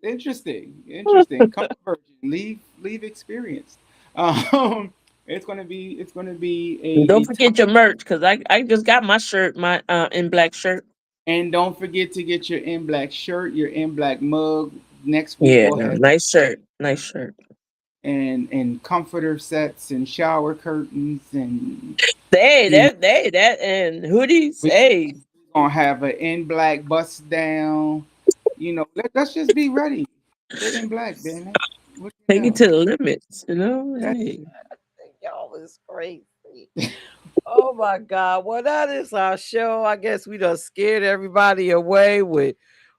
interesting. Come virgin, leave experience. It's gonna be And a don't time. forget your merch because I just got my shirt, my in black shirt. And don't forget to get your In Black shirt, your In Black mug. Next week Yeah, we'll have nice shirt. Nice shirt. and comforter sets and shower curtains and Hey, you know that and hoodies. we Hey, gonna have an In Black bust down. Let's just be ready for In Black, damn it. What you take it know? to the limits, you know? That Hey. Y'all is crazy. Oh my God. Well, that is our show. I guess we done scared everybody away with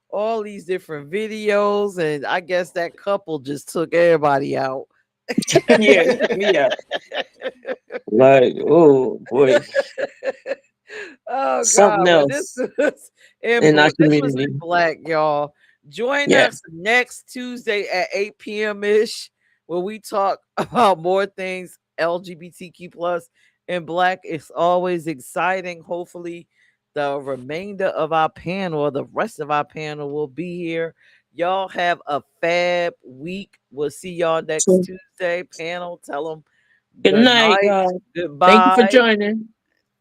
all these different videos. And I guess that couple just took everybody out. Yeah, it took me out. Like, oh boy. Oh Something God. Well, this else was in our this was community. In Black, y'all. Join Yeah. us next Tuesday at 8 p.m. ish, where we talk about more things LGBTQ plus In Black. It's always exciting. Hopefully, the remainder of our panel or the rest of our panel will be here. Y'all have a fab week. We'll see y'all next So, Tuesday. Panel, tell them good good night, night, y'all. Thank you for goodbye, joining.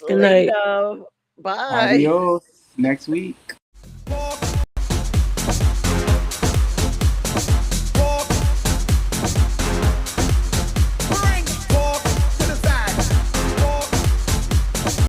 Good night. later, bye. adios next week.